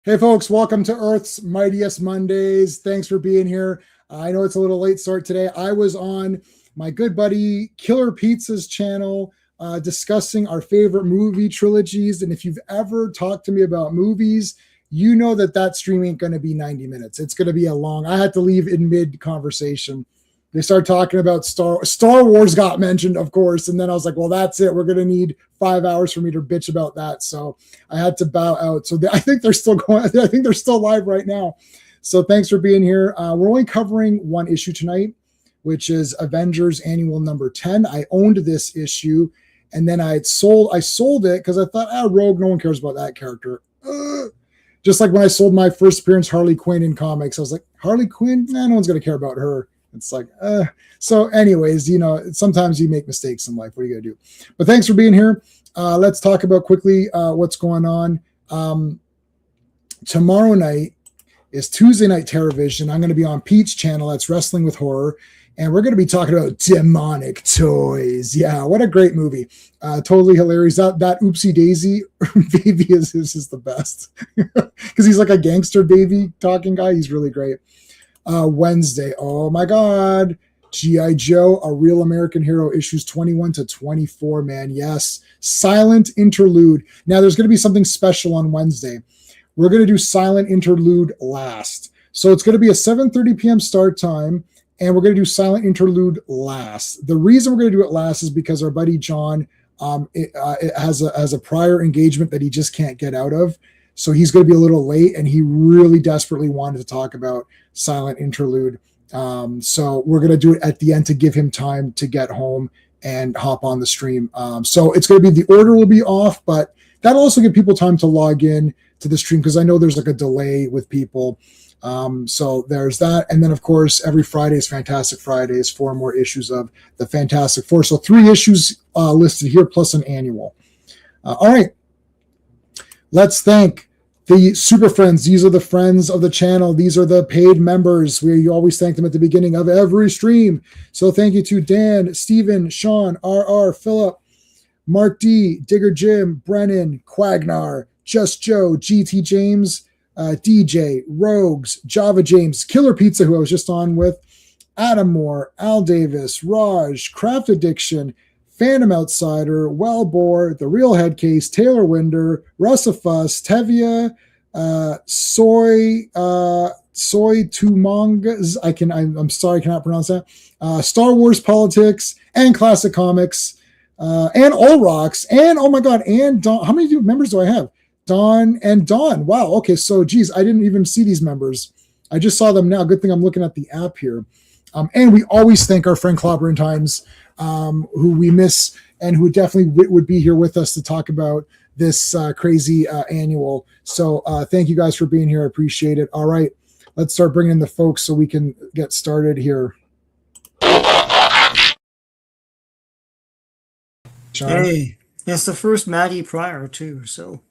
Hey folks, welcome to Earth's Mightiest Mondays. Thanks for being here. I know it's a little late start today. I was on my good buddy Killer Pizza's channel discussing our favorite movie trilogies. And if you've ever talked to me about movies, you know that stream ain't going to be 90 minutes. It's going to be I had to leave in mid conversation. They started talking about Star Wars got mentioned, of course. And then I was like, well, that's it. We're going to need 5 hours for me to bitch about that. So I had to bow out. So I think they're still going. I think they're still live right now. So thanks for being here. We're only covering one issue tonight, which is Avengers Annual number 10. I owned this issue and then I sold it because I thought, Rogue, no one cares about that character. Just like when I sold my first appearance, Harley Quinn in comics, I was like, Harley Quinn? No one's going to care about her. It's like, so anyways, sometimes you make mistakes in life. What are you going to do? But thanks for being here. Let's talk about quickly what's going on. Tomorrow night is Tuesday Night TerrorVision. I'm going to be on Pete's channel. That's Wrestling with Horror. And we're going to be talking about demonic toys. Yeah, what a great movie. Totally hilarious. That Oopsie Daisy baby is the best. Because he's like a gangster baby talking guy. He's really great. Wednesday, oh my God, G.I. Joe, A Real American Hero, issues 21 to 24, man. Yes, silent interlude. Now, there's going to be something special on Wednesday. We're going to do silent interlude last. So it's going to be a 7:30 p.m. start time, and we're going to do silent interlude last. The reason we're going to do it last is because our buddy John it has a prior engagement that he just can't get out of. So he's going to be a little late, and he really desperately wanted to talk about silent interlude. So we're going to do it at the end to give him time to get home and hop on the stream. So it's going to be, the order will be off, but that'll also give people time to log in to the stream because I know there's like a delay with people. So there's that. And then, of course, every Friday is Fantastic Fridays, 4 more issues of the Fantastic Four. So 3 issues listed here plus an annual. All right. Let's thank the super friends. These are the friends of the channel. These are the paid members. You always thank them at the beginning of every stream. So thank you to Dan, Steven, Sean, RR, Philip, Mark D, Digger Jim, Brennan, Quagnar, Just Joe, GT James, DJ, Rogues, Java James, Killer Pizza, who I was just on with, Adam Moore, Al Davis, Raj, Craft Addiction, Phantom Outsider, Wellbore, The Real Headcase, Taylor Winder, Russafus, Tevia, Soy Tumongas. I'm sorry, I cannot pronounce that. Star Wars Politics and Classic Comics, and All Rocks, and oh my God, and Don. How many members do I have? Don and Don. Wow. Okay, so geez, I didn't even see these members. I just saw them now. Good thing I'm looking at the app here. And we always thank our friend Clobber in Times, who we miss and who definitely would be here with us to talk about this crazy annual. So thank you guys for being here. I appreciate it. All right, let's start bringing in the folks so we can get started here. Sean? Hey, it's the first Maddie Pryor too. So.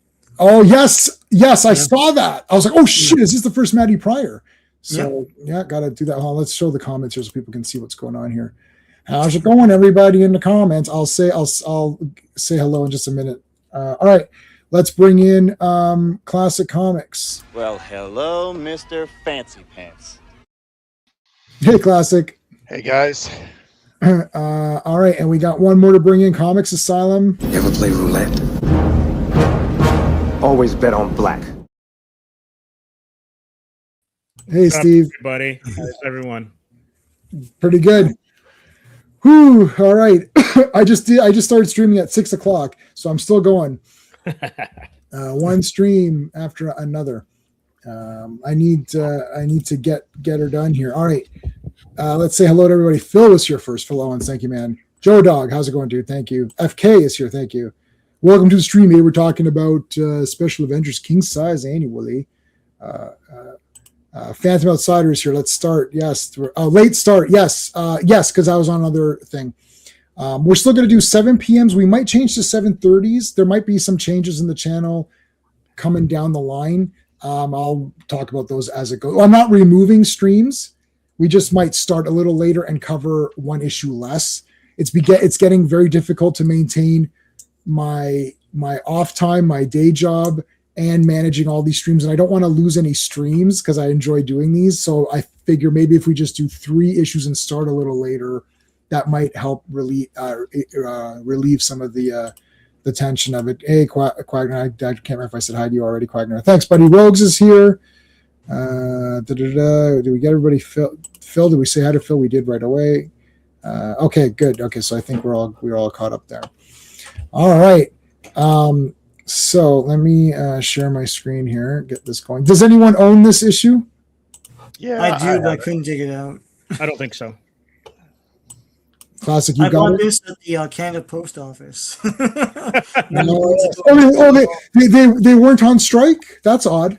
Oh yes, I saw that. I was like, oh shit, is this the first Maddie Pryor? So yeah, gotta do that. Let's show the comments here so people can see what's going on here. How's it going, everybody in the comments? I'll say hello in just a minute. All right, let's bring in Classic Comics. Well, hello, Mr. Fancy Pants. Hey, Classic. Hey, guys. All right, and we got one more to bring in, Comics Asylum. You ever play roulette? Always bet on black. Hey, Steve. Everybody. How's everyone? Pretty good. Whew. All right. I just started streaming at 6:00, so I'm still going. One stream after another. I need to get her done here. All right. Let's say hello to everybody. Phil was here first. Phil Owens, thank you, man. Joe Dog, how's it going, dude? Thank you. FK is here. Thank you. Welcome to the stream here. We're talking about Special Avengers King Size annually. Phantom Outsider is here. Let's start. Yes. Late start. Yes. Yes, because I was on another thing. We're still going to do 7 p.m.s. We might change to 7:30s. There might be some changes in the channel coming down the line. I'll talk about those as it goes. I'm not removing streams. We just might start a little later and cover one issue less. It's getting very difficult to maintain my off time, my day job, and managing all these streams, and I don't want to lose any streams because I enjoy doing these. So I figure maybe if we just do 3 issues and start a little later, that might help relieve some of the tension of it. Hey, Quagner, I can't remember if I said hi to you already, Quagner. Thanks, buddy. Rogues is here. Did we get everybody? Phil, did we say hi to Phil? We did right away. Okay, good. Okay, so I think we're all caught up there. All right. So let me share my screen here. Get this going. Does anyone own this issue? Yeah, I do, but I couldn't dig it out. I don't think so. Classic, you I got bought it. this at the Canada Post Office. They weren't on strike. That's odd.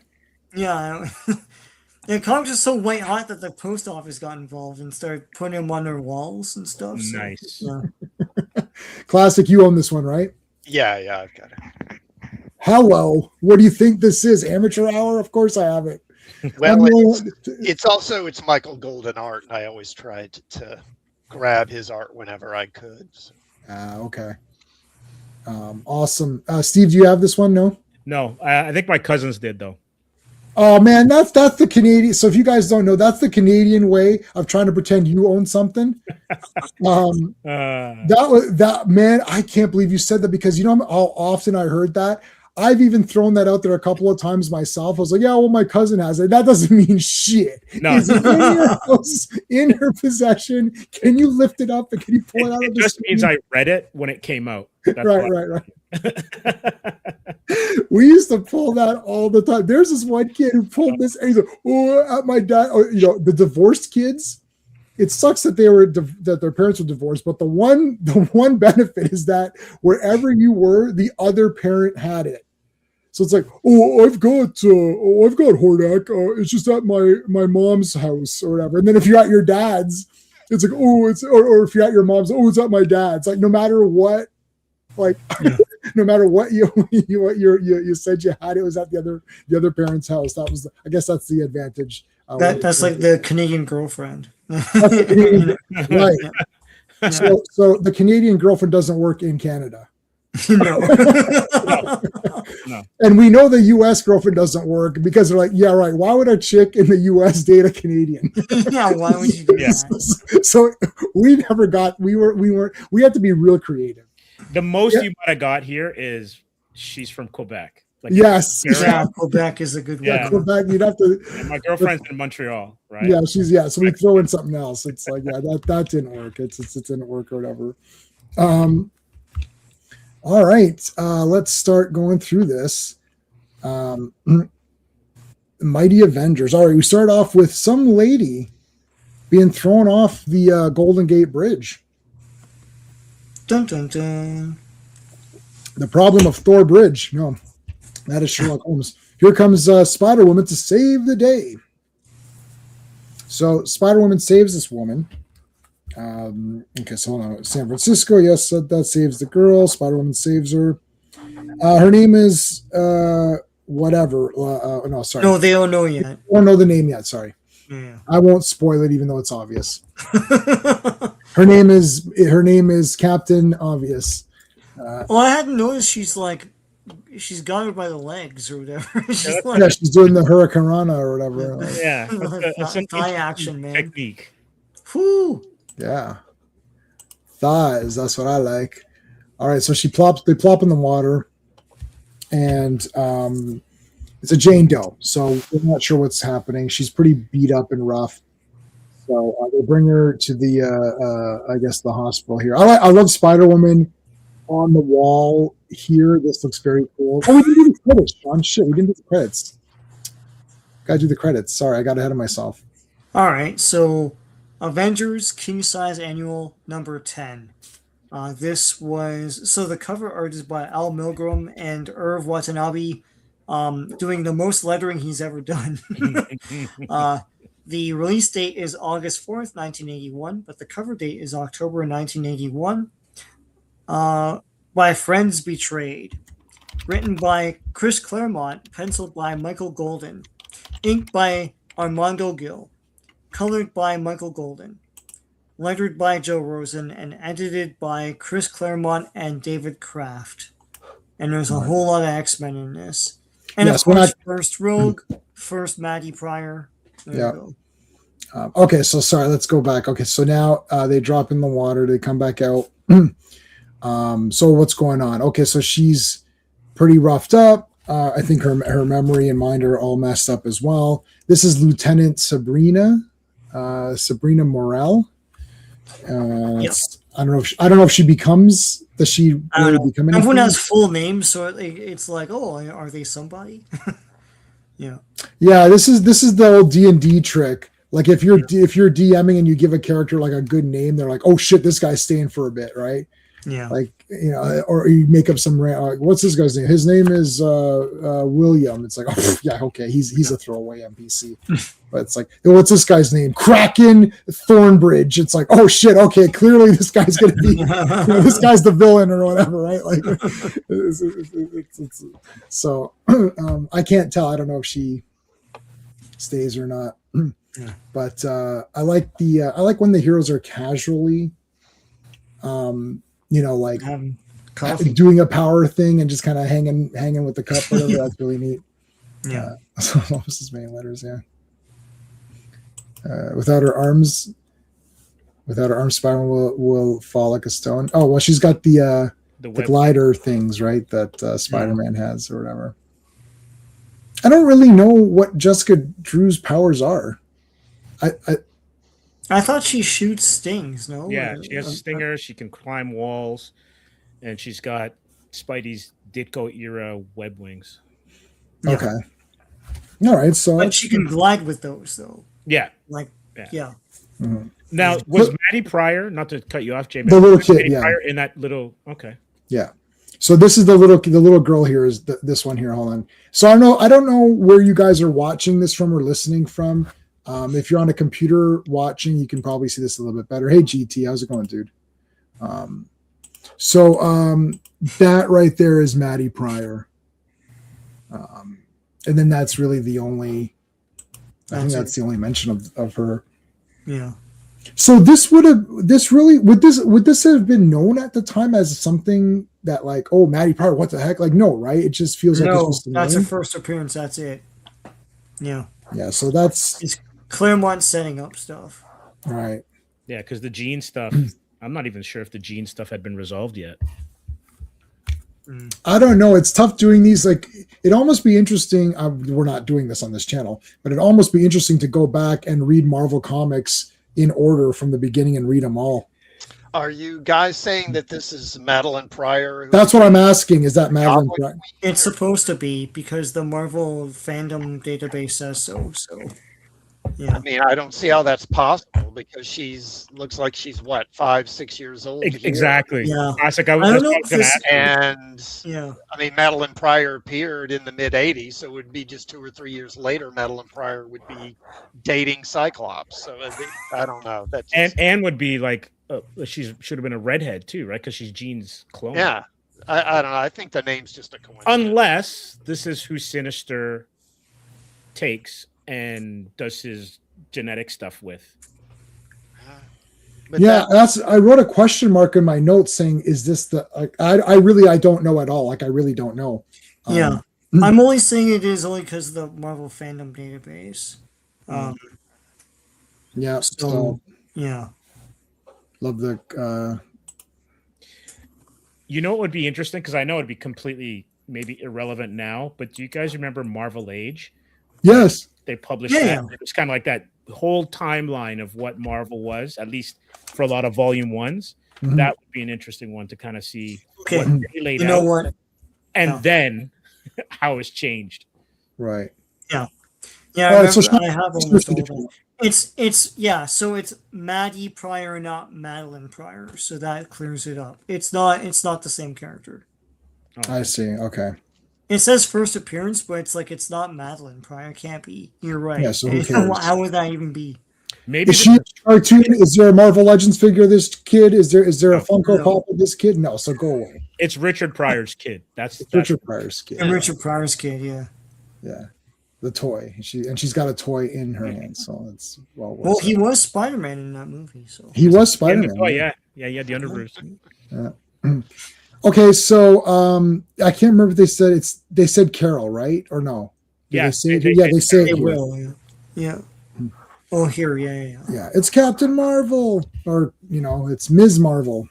Yeah. And comics are so white hot that the post office got involved and started putting them on their walls and stuff. So, Nice. yeah. Classic, you own this one, right? yeah, I've got it. Hello. What do you think this is? Amateur hour? Of course I have it. Well, it's Michael Golden art, and I always tried to grab his art whenever I could. So. Okay. Awesome. Steve, do you have this one? No? No, I think my cousins did though. Oh man, that's the Canadian. So if you guys don't know, that's the Canadian way of trying to pretend you own something. That man, I can't believe you said that, because you know how often I heard that. I've even thrown that out there a couple of times myself. I was like, yeah, well, my cousin has it. That doesn't mean shit. No. Is it in your house, in her possession? Can you lift it up and can you pull it out of It the just screen? means I read it when it came out. That's Right. We used to pull that all the time. There's this one kid who pulled this, and he's like, oh, at my dad. Oh, you know, the divorced kids. It sucks that that their parents were divorced, but the one benefit is that wherever you were, the other parent had it. So it's like, oh, I've got Hordak. It's just at my mom's house or whatever. And then if you're at your dad's, it's like, oh, or if you're at your mom's, oh, it's at my dad's. Like no matter what, like no matter what you said you had, it was at the other parent's house. That was, I guess that's the advantage. That's like the Canadian girlfriend. Right. Yeah. So the Canadian girlfriend doesn't work in Canada. No. And we know the U.S. girlfriend doesn't work because they're like, yeah, right. Why would a chick in the U.S. date a Canadian? Yeah, why would you do that? So we never got. We had to be real creative. The most you might have got here is she's from Quebec. Like, yes. Yeah, Quebec is a good one. Yeah. Quebec, you'd have to. And my girlfriend's in Montreal, right? Yeah, so we throw in something else. It's like, yeah, that didn't work. It didn't work or whatever. All right, let's start going through this. Mighty Avengers. All right, we start off with some lady being thrown off the Golden Gate Bridge. Dun dun dun. The problem of Thor Bridge. No, that is Sherlock Holmes. Here comes Spider-Woman to save the day. So Spider-Woman saves this woman. Okay, so hold on. San Francisco, yes, that saves the girl. Spider-Woman saves her. Her name is whatever. No, sorry. No, they don't know yet. I don't know the name yet. Sorry. Yeah. I won't spoil it, even though it's obvious. Her name is Captain Obvious. Well, I hadn't noticed she's got her by the legs or whatever. She's doing the Hurricanrana or whatever. Yeah, that's an thigh action, man. technique. Whew. Yeah. Thighs, that's what I like. All right, so they plop in the water, and it's a Jane Doe, so we're not sure what's happening. She's pretty beat up and rough. So they bring her to the I guess the hospital here. I love Spider-Woman on the wall here. This looks very cool. Oh, we didn't do the credits, Sean. Shit, we didn't do the credits. Gotta do the credits. Sorry, I got ahead of myself. All right, so Avengers King Size Annual number 10. This was, so the cover art is by Al Milgrom and Irv Watanabe, doing the most lettering he's ever done. The release date is August 4th, 1981, but the cover date is October 1981. By Friends Betrayed. Written by Chris Claremont, penciled by Michael Golden. Inked by Armando Gil. Colored by Michael Golden. Lettered by Joe Rosen and edited by Chris Claremont and David Kraft. And there's a whole lot of X-Men in this. And Yes, of we're course, not- first Rogue, first Maddie Pryor. There Yeah. you go. Okay, so sorry, let's go back. Okay, so now they drop in the water, they come back out. So what's going on? Okay, so she's pretty roughed up. I think her memory and mind are all messed up as well. This is Lieutenant Sabrina Morel. Yes. I don't know if she becomes. Does she I don't really know. become anything? Everyone has full names, so it's like, oh, are they somebody? Yeah. Yeah, this is the old D&D trick. Like if you're DMing and you give a character like a good name, they're like, oh shit, this guy's staying for a bit, right? Yeah. Like, or you make up some what's this guy's name? His name is William. It's like, oh yeah, okay, he's a throwaway NPC. But it's like, what's this guy's name? Kraken Thornbridge. It's like, oh shit, okay, clearly this guy's gonna be this guy's the villain or whatever, right? Like it's so I can't tell. I don't know if she stays or not. Yeah. But I like when the heroes are casually like Coffee. doing a power thing and just kind of hanging with the cup, whatever. That's really neat. Yeah. What was his main letters? Yeah. Without her arms, Spider-Man will fall like a stone. Oh well, she's got the glider things, right? That Spider-Man has or whatever. I don't really know what Jessica Drew's powers are. I thought she shoots stings. No. Yeah, she has a stinger. She can climb walls, and she's got Spidey's Ditko era web wings. Yeah. Okay. All right. So But she can glide with those, though. Yeah. Like, yeah. Mhm. Now, was Maddie Pryor, not to cut you off, Jamie, The little was kid, Maddie yeah. Pryor in that little, okay. Yeah. So this is the little girl here is this one here. Hold on. So I don't know where you guys are watching this from or listening from. If you're on a computer watching, you can probably see this a little bit better. Hey GT, how's it going, dude? That right there is Maddie Pryor. And then that's really the only that's the only mention of her. Yeah. So would this have been known at the time as something that like, oh, Maddie Pryor, what the heck? Like, no, right? It just feels like No, this was the that's name. her first appearance. That's it. Yeah. Yeah, so that's It's Claremont setting up stuff. right. Yeah, because the gene stuff, I'm not even sure if the gene stuff had been resolved yet. I don't know. It's tough doing these. Like, it'd almost be interesting. We're not doing this on this channel, but it'd almost be interesting to go back and read Marvel comics in order from the beginning and read them all. Are you guys saying that this is Madeline Pryor? That's what I'm asking. Is that Madeline Pryor? It's supposed to be because the Marvel fandom database says so. So, yeah. I mean, I don't see how that's possible because looks like she's what, 5-6 years old. here. Exactly. Yeah. I was like, I don't know was if going to this- ask. And Yeah. I mean, Madeline Pryor appeared in the mid '80s, so it would be just 2 or 3 years later. Madeline Pryor would be dating Cyclops. So I don't know. That And just, Anne would be like, she should have been a redhead too, right? Because she's Jean's clone. yeah, I don't know. I think the name's just a coincidence. Unless this is who Sinister takes and does his genetic stuff with. But Yeah, I wrote a question mark in my notes saying, is this the like I don't know at all. Like I really don't know. Yeah. I'm only saying it is only because of the Marvel fandom database. Yeah. So, So yeah. love the You know what would be interesting? Because I know it'd be completely maybe irrelevant now, but do you guys remember Marvel Age? yes. They published Yeah. that. It was kind of like that whole timeline of what Marvel was, at least for a lot of volume ones. Mhm. That would be an interesting one to kind of see Okay. what they laid You know out what? and Yeah. then how it's changed. Right. Yeah, All right, so I have almost all that. It's yeah. So it's Maddie Pryor, not Madeline Pryor. So that clears it up. It's not the same character. Oh, I see. Okay. It says first appearance, but it's like it's not Madeline Pryor. It can't be. You're right. Yeah, so who cares? How would that even be? maybe Is she a cartoon? Is there a Marvel Legends figure of this kid? Is there a Funko No. Pop of this kid? No, so go away. it's Richard Pryor's kid. That's Richard Pryor's kid. And Richard Pryor's kid, yeah. Yeah. The toy. She's got a toy in her hand, so it's well. Well, he was Spider-Man in that movie, so was Yeah, Spider-Man. oh yeah, he had the underoos. Okay, so I can't remember if they said Carol, right? Or no? Did Yeah, they say it? they- Yeah, they they say it They here. will. Yeah. Yeah. Oh, here. Yeah. Yeah, it's Captain Marvel, or it's Ms. Marvel.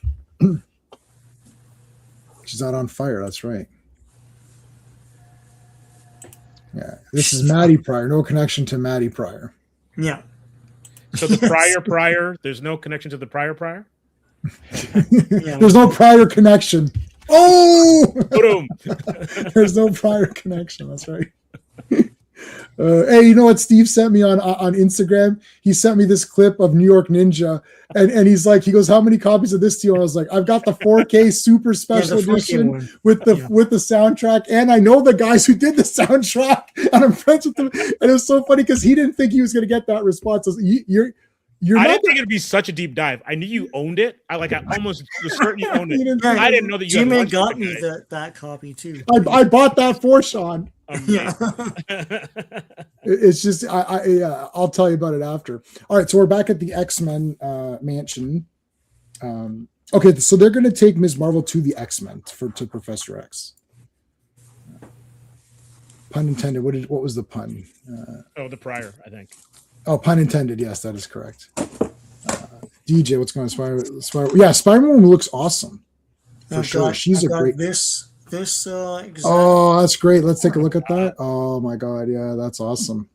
She's not on fire. That's right. Yeah, this is Maddie Pryor. No connection to Maddie Pryor. Yeah. So the prior, there's no connection to the prior. There's no prior connection. Oh, Boom. there's no prior connection. That's right. Hey, you know what Steve sent me on Instagram? He sent me this clip of New York Ninja, and he goes, how many copies of this do you want? I was like, I've got the 4K super special the 4K edition one. with the soundtrack, and I know the guys who did the soundtrack, and I'm friends with them. And it was so funny because he didn't think he was going to get that response. I was like, you're I not. didn't think it'd be such a deep dive. I knew you owned it. I almost was certain you owned You it. didn't Yeah, I didn't know that you had Jimmy lunch got with me the that copy too. I bought that for Sean. Yeah. It's just I'll tell you about it after. All right, so we're back at the X-Men mansion. Okay, so they're going to take Ms. Marvel to the X-Men to Professor X. Pun intended. What was the pun? The prior, I think. Oh, pun intended. Yes, that is correct. DJ, what's going on? Spider-Man looks awesome for sure. She's a great. This exact. Oh, that's great. Let's take a look at that. Oh my god, yeah, that's awesome.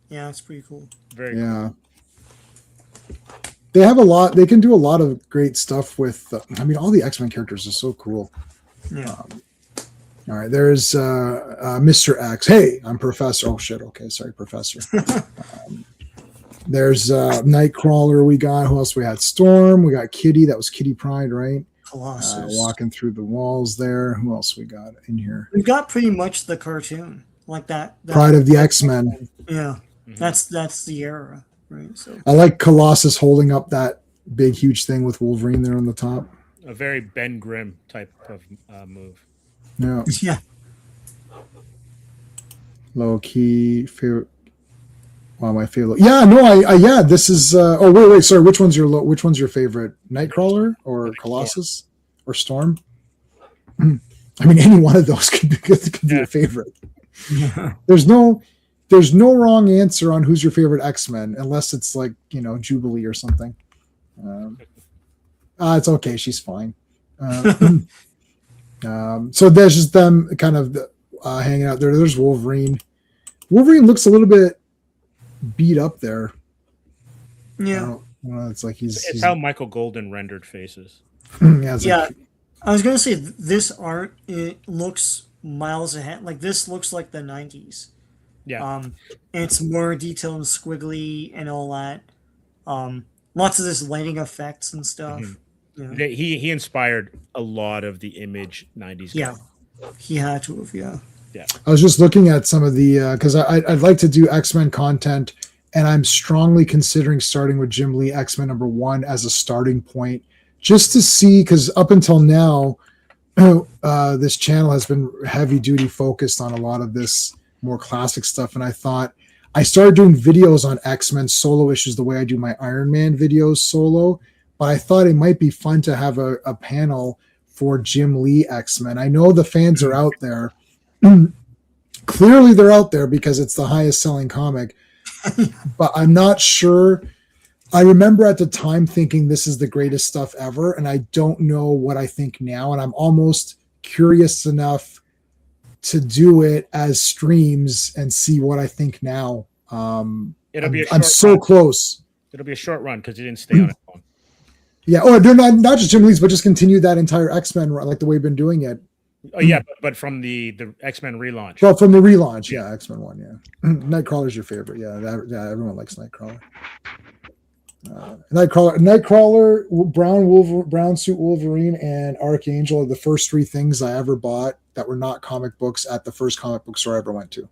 Yeah, it's pretty cool. Very cool. Yeah. They have a lot. They can do a lot of great stuff with. All the X-Men characters are so cool. Yeah. All right, there's Mr. X. Hey, I'm Professor. Oh shit. Okay, sorry, Professor. There's Nightcrawler. We got who else? We had Storm. We got Kitty. That was Kitty Pryde, right? Colossus. Walking through the walls there. Who else we got in here? We've got pretty much the cartoon like that. Pride of the X-Men. Yeah, Mhm. that's the era, right? So I like Colossus holding up that big, huge thing with Wolverine there on the top. A very Ben Grimm type of move. Yeah, yeah, low key favorite. Wow, my favorite. Yeah, no, yeah. This is. Wait. Sorry, which one's your favorite? Nightcrawler or Colossus or Storm? Any one of those could be your favorite. There's no wrong answer on who's your favorite X-Men unless it's like Jubilee or something. It's okay. She's fine. So there's just them kind of hanging out there. There's Wolverine. Wolverine looks a little bit beat up there. yeah. It's like It's how Michael Golden rendered faces. Yeah. I was gonna say this art, it looks miles ahead. Like this looks like the 90s. Yeah. And it's more detailed and squiggly and all that. Lots of this lighting effects and stuff. Mhm. Yeah. He inspired a lot of the Image 90s. Yeah. He had to have, yeah. I was just looking at some of the because I'd like to do X-Men content, and I'm strongly considering starting with Jim Lee X-Men #1 as a starting point, just to see, because up until now, this channel has been heavy duty focused on a lot of this more classic stuff, and I thought I started doing videos on X-Men solo issues the way I do my Iron Man videos solo, but I thought it might be fun to have a panel for Jim Lee X-Men. I know the fans are out there. Clearly they're out there because it's the highest selling comic, but I'm not sure. I remember at the time thinking this is the greatest stuff ever, and I don't know what I think now, and I'm almost curious enough to do it as streams and see what I think now. It'll be I'm so close. It'll be a short run because it didn't stay on its own. Yeah, or they're not just Jim Lee's, but just continue that entire X-Men run, like the way we've been doing it. Oh yeah, but from the X-Men relaunch. Well, from the relaunch, yeah, X-Men 1, yeah. Nightcrawler's your favorite, yeah. Everyone likes Nightcrawler. Nightcrawler, brown suit Wolverine, and Archangel are the first 3 things I ever bought that were not comic books at the first comic book store I ever went to.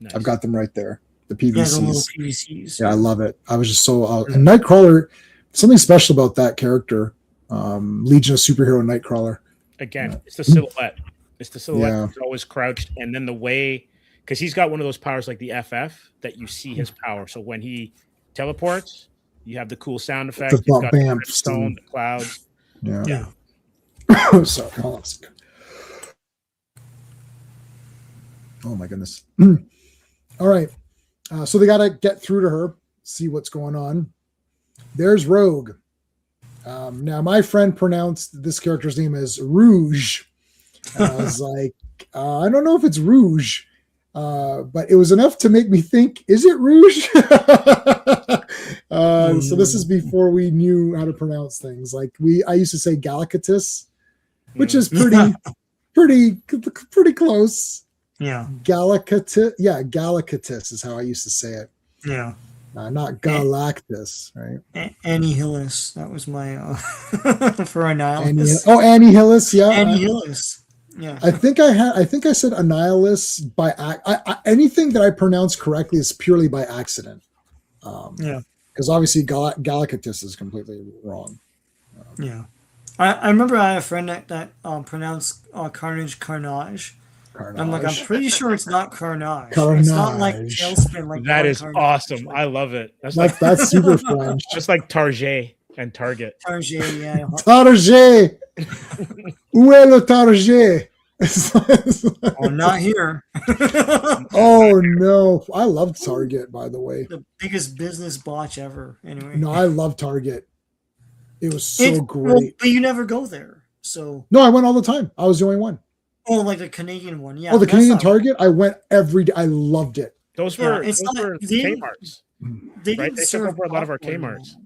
Nice. I've got them right there. The Yeah, the little PVCs. PVCs. Yeah, I love it. I was just so and Nightcrawler, something special about that character. Legion of Superhero Nightcrawler. Again, it's the silhouette. It's the silhouette. Yeah. He's always crouched, and then the way, because he's got one of those powers like the FF that you see his power. So when he teleports, you have the cool sound effect. The You've got bam, the stone, the clouds. Yeah. Yeah. Sorry, hold on a second. Oh my goodness. All right. So they got to get through to her, see what's going on. There's Rogue. Now, my friend pronounced this character's name as Rouge. And I was like, I don't know if it's Rouge, but it was enough to make me think, is it Rouge? So this is before we knew how to pronounce things. Like I used to say Galactus, which is pretty close. Yeah. Galactus. Yeah, Galactus is how I used to say it. Yeah. Not Galactus, right? Annihilus. That was my for Annihilus. Annihilus. Yeah, Annihilus. Yeah. I think I said Annihilus by anything that I pronounce correctly is purely by accident. Yeah. Because obviously Galactus is completely wrong. Yeah. I remember I had a friend that pronounced Carnage Carnage. Carnage. I'm like, I'm pretty sure it's not Carnage. Carnage. It's not like Tailspin. Like That is Carnage. awesome. I love it. That's super French. Just like Target and Target. Target, yeah. Target. Où est le Target? Oh, not here. Oh no! I love Target, by the way. The biggest business botch ever. Anyway. No, I love Target. It was so great. Well, but you never go there, so. No, I went all the time. I was the only one. Oh, like the Canadian one, yeah. Oh, the that's Canadian not- Target. I went every day. I loved it. Those Yeah, were it's not- they- Kmart's. They Right? didn't They took serve over a lot of our popcorn, Kmart's. though.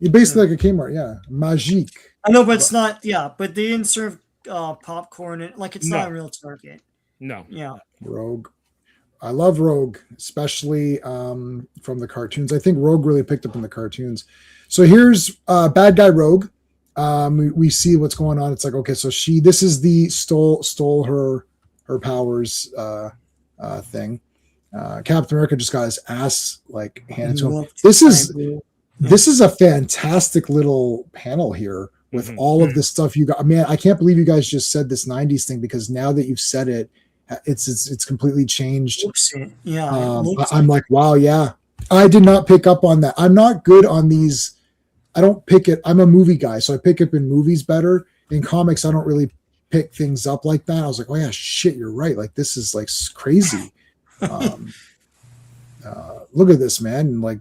You're basically like a Kmart, yeah. Magique. I know, but it's not. Yeah, but they didn't serve popcorn. And, like it's not No. a real Target. No. Yeah. Rogue. I love Rogue, especially from the cartoons. I think Rogue really picked up in the cartoons. So here's bad guy Rogue. We see what's going on. It's like, okay, so this is the stole her powers thing. Captain America just got his ass like handed to him. This is a fantastic little panel here with all of this stuff you got. Man, I can't believe you guys just said this 90s thing, because now that you've said it, it's completely changed. Yeah. I'm like, wow, yeah. I did not pick up on that. I'm not good on these. I don't pick it. I'm a movie guy, so I pick up in movies better. In comics, I don't really pick things up like that. I was like, oh yeah, shit, you're right. Like this is like crazy. Look at this, man. Like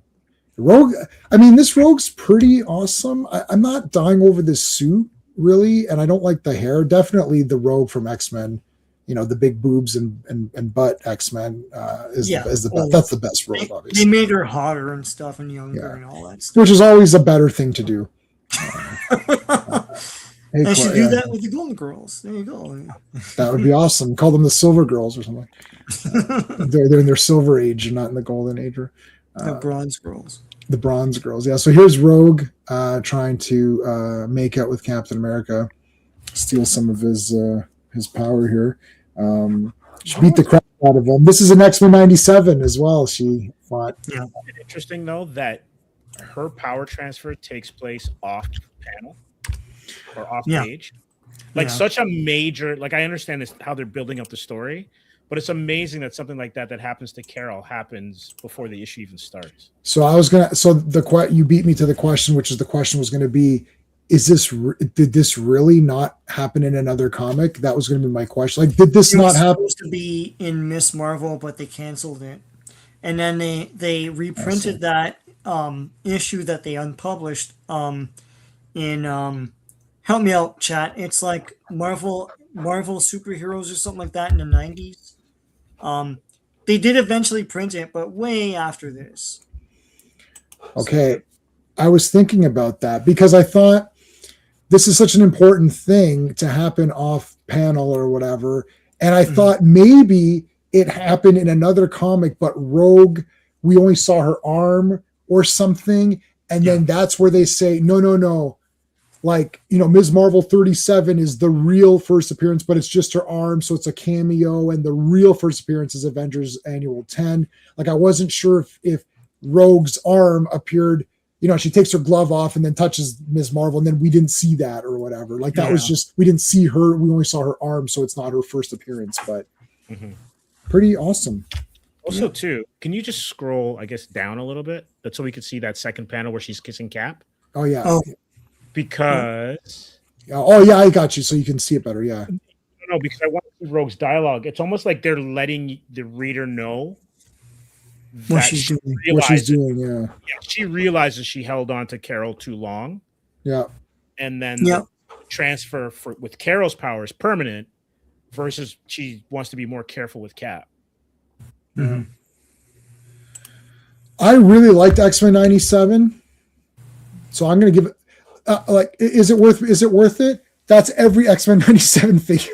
Rogue. I mean, this Rogue's pretty awesome. I'm not dying over this suit really, and I don't like the hair. Definitely the Rogue from X-Men. You know, the big boobs and butt X-Men is the best. That's the best Rogue, obviously. They made her hotter and stuff and younger and all that stuff. Which is always a better thing to do. They should do that with the Golden Girls. There you go. That would be awesome. Call them the Silver Girls or something. They're in their Silver Age, not in the Golden Age. The Bronze Girls. The Bronze Girls, yeah. So here's Rogue trying to make out with Captain America, steal some of his power here. She beat the crap out of him. This is an X-Men 97 as well. She fought. Yeah. Interesting though that her power transfer takes place off panel or off page. Like such a major. Like I understand this how they're building up the story, but it's amazing that something like that happens to Carol happens before the issue even starts. So you beat me to the question, which is the question was going to be, did this really not happen in another comic? That was going to be my question. Like, did this not happen? It was supposed to be in Miss Marvel, but they canceled it, and then they reprinted that issue that they unpublished in help me out, chat. It's like Marvel superheroes or something like that in the 90s. They did eventually print it, but way after this. Okay, I was thinking about that because I thought this is such an important thing to happen off panel or whatever. And I thought maybe it happened in another comic, but Rogue, we only saw her arm or something. And then that's where they say, no. Like, Ms. Marvel 37 is the real first appearance, but it's just her arm. So it's a cameo. And the real first appearance is Avengers Annual 10. Like, I wasn't sure if Rogue's arm appeared, she takes her glove off and then touches Ms. Marvel, and then we didn't see that or whatever. Like that was just, we didn't see her. We only saw her arm. So it's not her first appearance, but pretty awesome. Also too, can you just scroll, I guess, down a little bit? That's so we could see that second panel where she's kissing Cap. Oh yeah. Oh. Because Oh yeah, I got you. So you can see it better. Yeah. No, because I want to see Rogue's dialogue. It's almost like they're letting the reader know What that she's doing. What she's realizes, doing. Yeah. yeah, she realizes she held on to Carol too long, Yeah. and then Yeah. the transfer with Carol's power is permanent, versus she wants to be more careful with Cap. Mhm. I really liked X-Men 97. So I'm going to give it like, is it worth it? That's every X-Men 97 figure.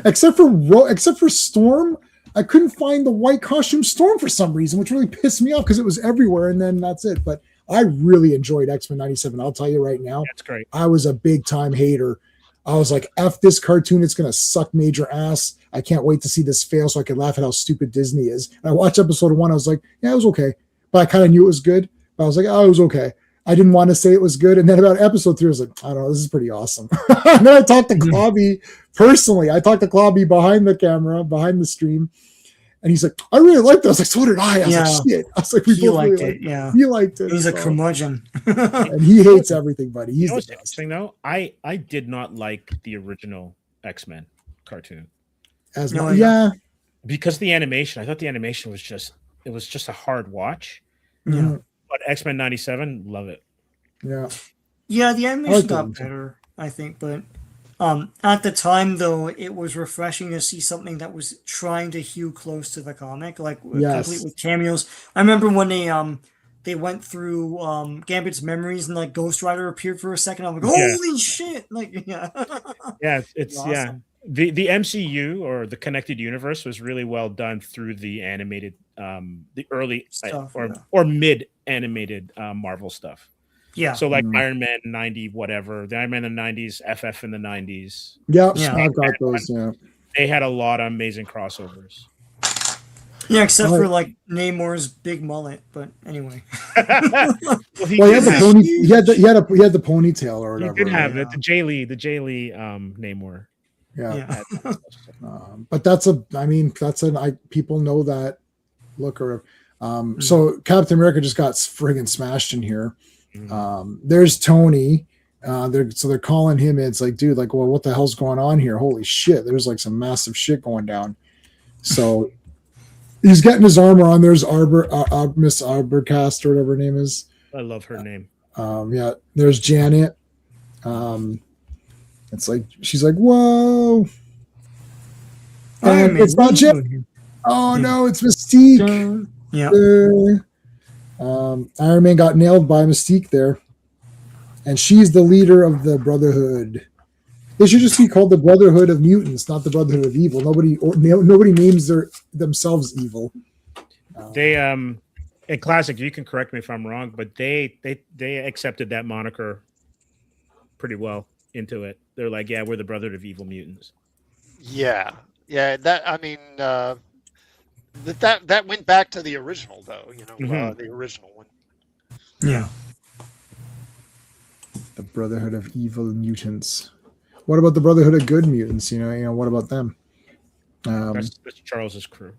except for Storm. I couldn't find the white costume Storm for some reason, which really pissed me off because it was everywhere, and then that's it. But I really enjoyed X-Men 97. I'll tell you right now. That's great. I was a big time hater. I was like, F this cartoon, it's going to suck major ass. I can't wait to see this fail so I can laugh at how stupid Disney is. And I watched episode 1. I was like, yeah, it was okay. But I kind of knew it was good. But I was like, oh, it was okay. I didn't want to say it was good. And then about episode 3, I was like, I don't know, this is pretty awesome. And then I talked to Clobby personally. I talked to Clobby behind the camera, behind the stream. And he's like, I really liked that. I was like, so did I. I was like, shit. I was like, we He both liked really it. liked it. Yeah. He liked it. He's a so. curmudgeon. And he hates everything, buddy. He's You know what's the best. interesting though? I did not like the original X-Men cartoon As No, much, yeah. yeah. because the animation. I thought the animation was just a hard watch. Yeah. But X-Men 97, love it. Yeah. Yeah, the animation like got that. better, I think, but at the time though, it was refreshing to see something that was trying to hew close to the comic, like Yes. complete with cameos. I remember when they went through Gambit's memories and like Ghost Rider appeared for a second. I'm like, Yeah. holy shit! Like, yeah, Yeah, it's Awesome. yeah. The MCU or the connected universe was really well done through the animated the early Stuff, or yeah. or mid animated Marvel stuff. yeah. So like Iron Man 90 whatever, the Iron Man in the 90s, FF in the 90s. Yeah. Yeah. I've got those. Yeah. They had a lot of amazing crossovers. Yeah, except Oh. for like Namor's big mullet. But anyway, Well, he Well, he did had the have, pony. He had the ponytail or he whatever. did have yeah. it. The Jay Lee Namor. Yeah. yeah, But that's people know that look or so Captain America just got friggin' smashed in here. There's Tony. They're calling him in. It's like, dude, like, well, what the hell's going on here? Holy shit. There's like some massive shit going down. So he's getting his armor on. There's Miss Arborcast or whatever her name is. I love her name. Yeah, there's Janet. It's like she's like, whoa. Iron And Man, it's not what are you Janet. doing here? Oh no, it's Mystique. Yeah, Iron Man got nailed by Mystique there. And she's the leader of the Brotherhood. They should just be called the Brotherhood of Mutants, not the Brotherhood of Evil. Nobody names themselves evil. They in classic, you can correct me if I'm wrong, but they accepted that moniker pretty well into it. They're like, yeah, we're the Brotherhood of Evil Mutants. Yeah. That I mean, that went back to the original though. The original one. yeah. The Brotherhood of Evil Mutants. What about the Brotherhood of Good Mutants? What about them? That's Charles's crew.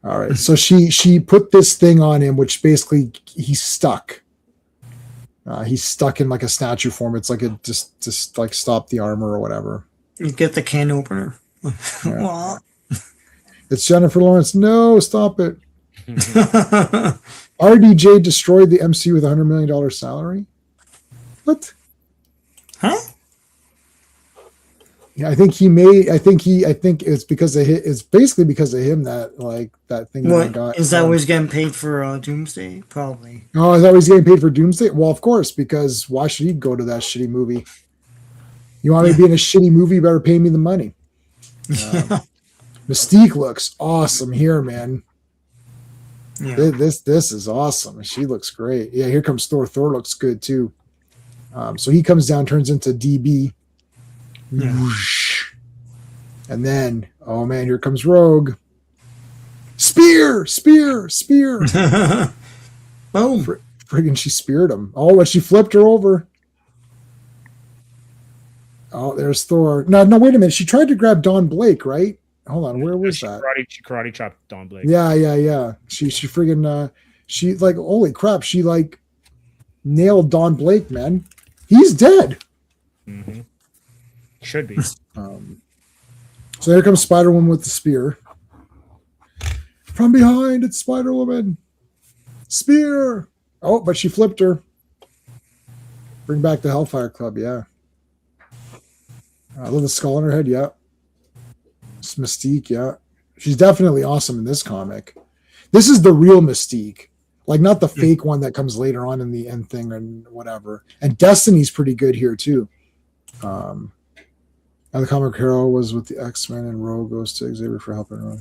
All right. So she put this thing on him, which basically he's stuck. He's stuck in like a statue form. It's like it just like stop the armor or whatever. You get the can opener. Yeah. It's Jennifer Lawrence. No, stop it. RDJ destroyed the MCU with $100 million salary. What? Huh? Yeah, I think it's because of it's basically because of him that like that thing that I What got. is that? Was getting paid for Doomsday? Probably. Oh, is that he's getting paid for Doomsday? Well, of course, because why should he go to that shitty movie? You want me to be in a shitty movie? You better pay me the money. Mystique looks awesome here, man. Yeah. This is awesome. She looks great. Yeah, here comes Thor. Thor looks good too. So he comes down, turns into DB. Yeah. Whoosh. And then, oh man, here comes Rogue. Spear. Boom. Friggin' she speared him. Oh, but she flipped her over. Oh, there's Thor. No, wait a minute. She tried to grab Don Blake, right? Hold on, where was that? She karate chopped Don Blake. Yeah. She friggin' she like, holy crap, she like nailed Don Blake, man. He's dead. Mm-hmm. Should be. So here comes Spider-Woman with the spear. From behind, it's Spider-Woman. Spear. Oh, but she flipped her. Bring back the Hellfire Club, yeah. With a skull on her head, yeah. It's Mystique, yeah. She's definitely awesome in this comic. This is the real Mystique. Like, not the fake one that comes later on in the end thing and whatever. And Destiny's pretty good here, too. And the comic hero was with the X-Men, and Rogue goes to Xavier for helping her.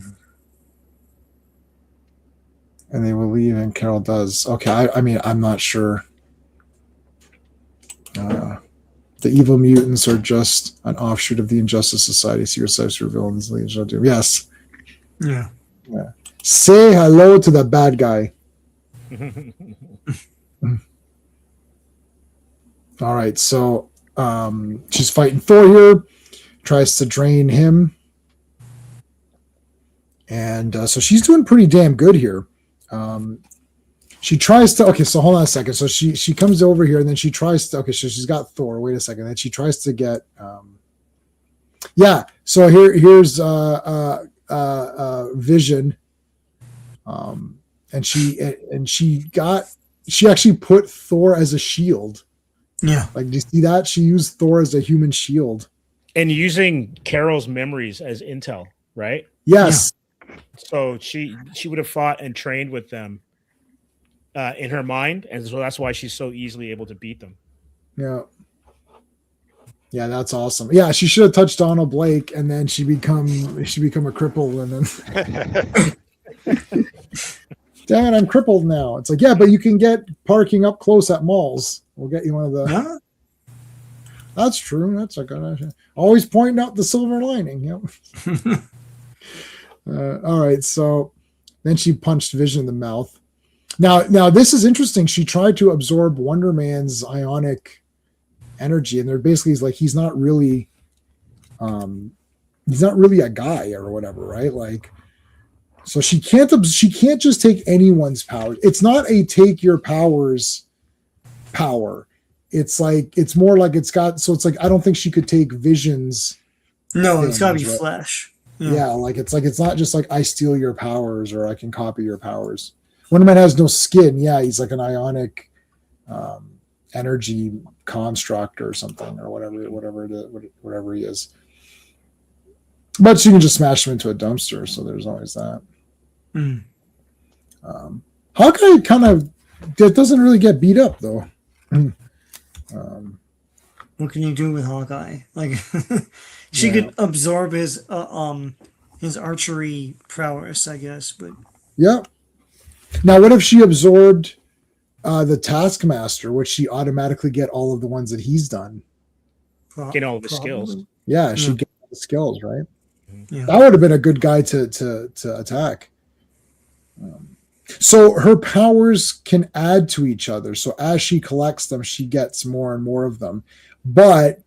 And they will leave, and Carol does. Okay, I mean, I'm not sure. The evil mutants are just an offshoot of the Injustice Society. Secret Service for villains. Legion of Doom. Yes. Yeah. Say hello to the bad guy. All right, so she's fighting Thor here. Tries to drain him. And so she's doing pretty damn good here. She tries to, okay, so hold on a second. So she comes over here and then she tries to, okay, so she's got Thor. Wait a second. Then she tries to get, yeah. So here's Vision. And she actually put Thor as a shield. Yeah. Like, do you see that? She used Thor as a human shield. And using Carol's memories as intel, right? Yes. Yeah. So she would have fought and trained with them in her mind, and so that's why she's so easily able to beat them. Yeah. Yeah, that's awesome. Yeah, she should have touched Donald Blake, and then she become a cripple, and then damn it, I'm crippled now. It's like, yeah, but you can get parking up close at malls. We'll get you one of the. Huh? That's true. That's a good idea. Always pointing out the silver lining. Yep. All right, so then she punched Vision in the mouth. Now this is interesting. She tried to absorb Wonder Man's ionic energy, and they're basically like he's not really a guy or whatever, right? Like, so she can't just take anyone's power. It's not a take your powers power. It's like it's more like it's got. So it's like I don't think she could take Vision's. No, it's got to be right? Flash. Yeah, like it's not just like I steal your powers or I can copy your powers. Wonder Man has no skin. Yeah, he's like an ionic energy construct or something or whatever he is. But she can just smash him into a dumpster. So there's always that. Mm. Hawkeye kind of doesn't really get beat up though. What can you do with Hawkeye? Like, she could absorb his archery prowess, I guess. But yeah. Now, what if she absorbed the Taskmaster? Would she automatically get all of the ones that he's done? Get all the skills. Yeah, she'd get all the skills, right? Yeah. That would have been a good guy to attack. So her powers can add to each other. So as she collects them, she gets more and more of them. But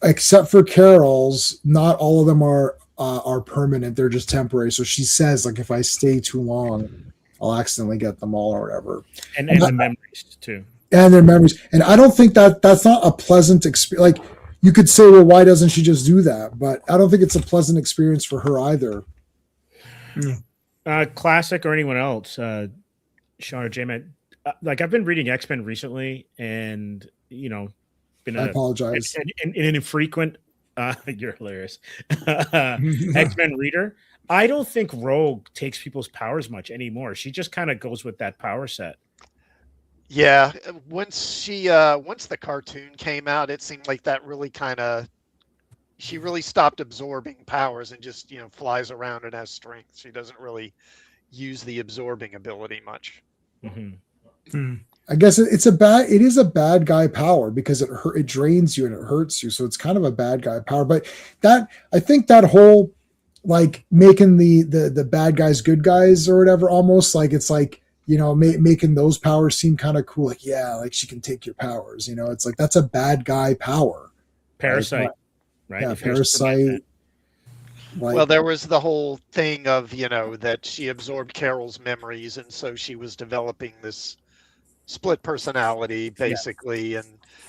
except for Carol's, not all of them are permanent. They're just temporary. So she says, like, if I stay too long, I'll accidentally get them all or whatever. And the memories too. And their memories. And I don't think that's not a pleasant experience. Like, you could say, well, why doesn't she just do that? But I don't think it's a pleasant experience for her either. Classic or anyone else, Sean or J-Man. Like, I've been reading X-Men recently, and been I apologize. an infrequent. You're hilarious. X-Men reader. I don't think Rogue takes people's powers much anymore. She just kind of goes with that power set. Yeah, once the cartoon came out, it seemed like that really she really stopped absorbing powers and just flies around and has strength. She doesn't really use the absorbing ability much. Mm-hmm. I guess it is a bad guy power because it drains you and it hurts you. So it's kind of a bad guy power. But I think that whole like making the bad guys good guys or whatever, almost like it's like, making those powers seem kind of cool. Like, yeah, like she can take your powers, it's like, that's a bad guy power. Parasite, right? Yeah, Parasite. Like, well, there was the whole thing of, that she absorbed Carol's memories. And so she was developing this split personality basically, and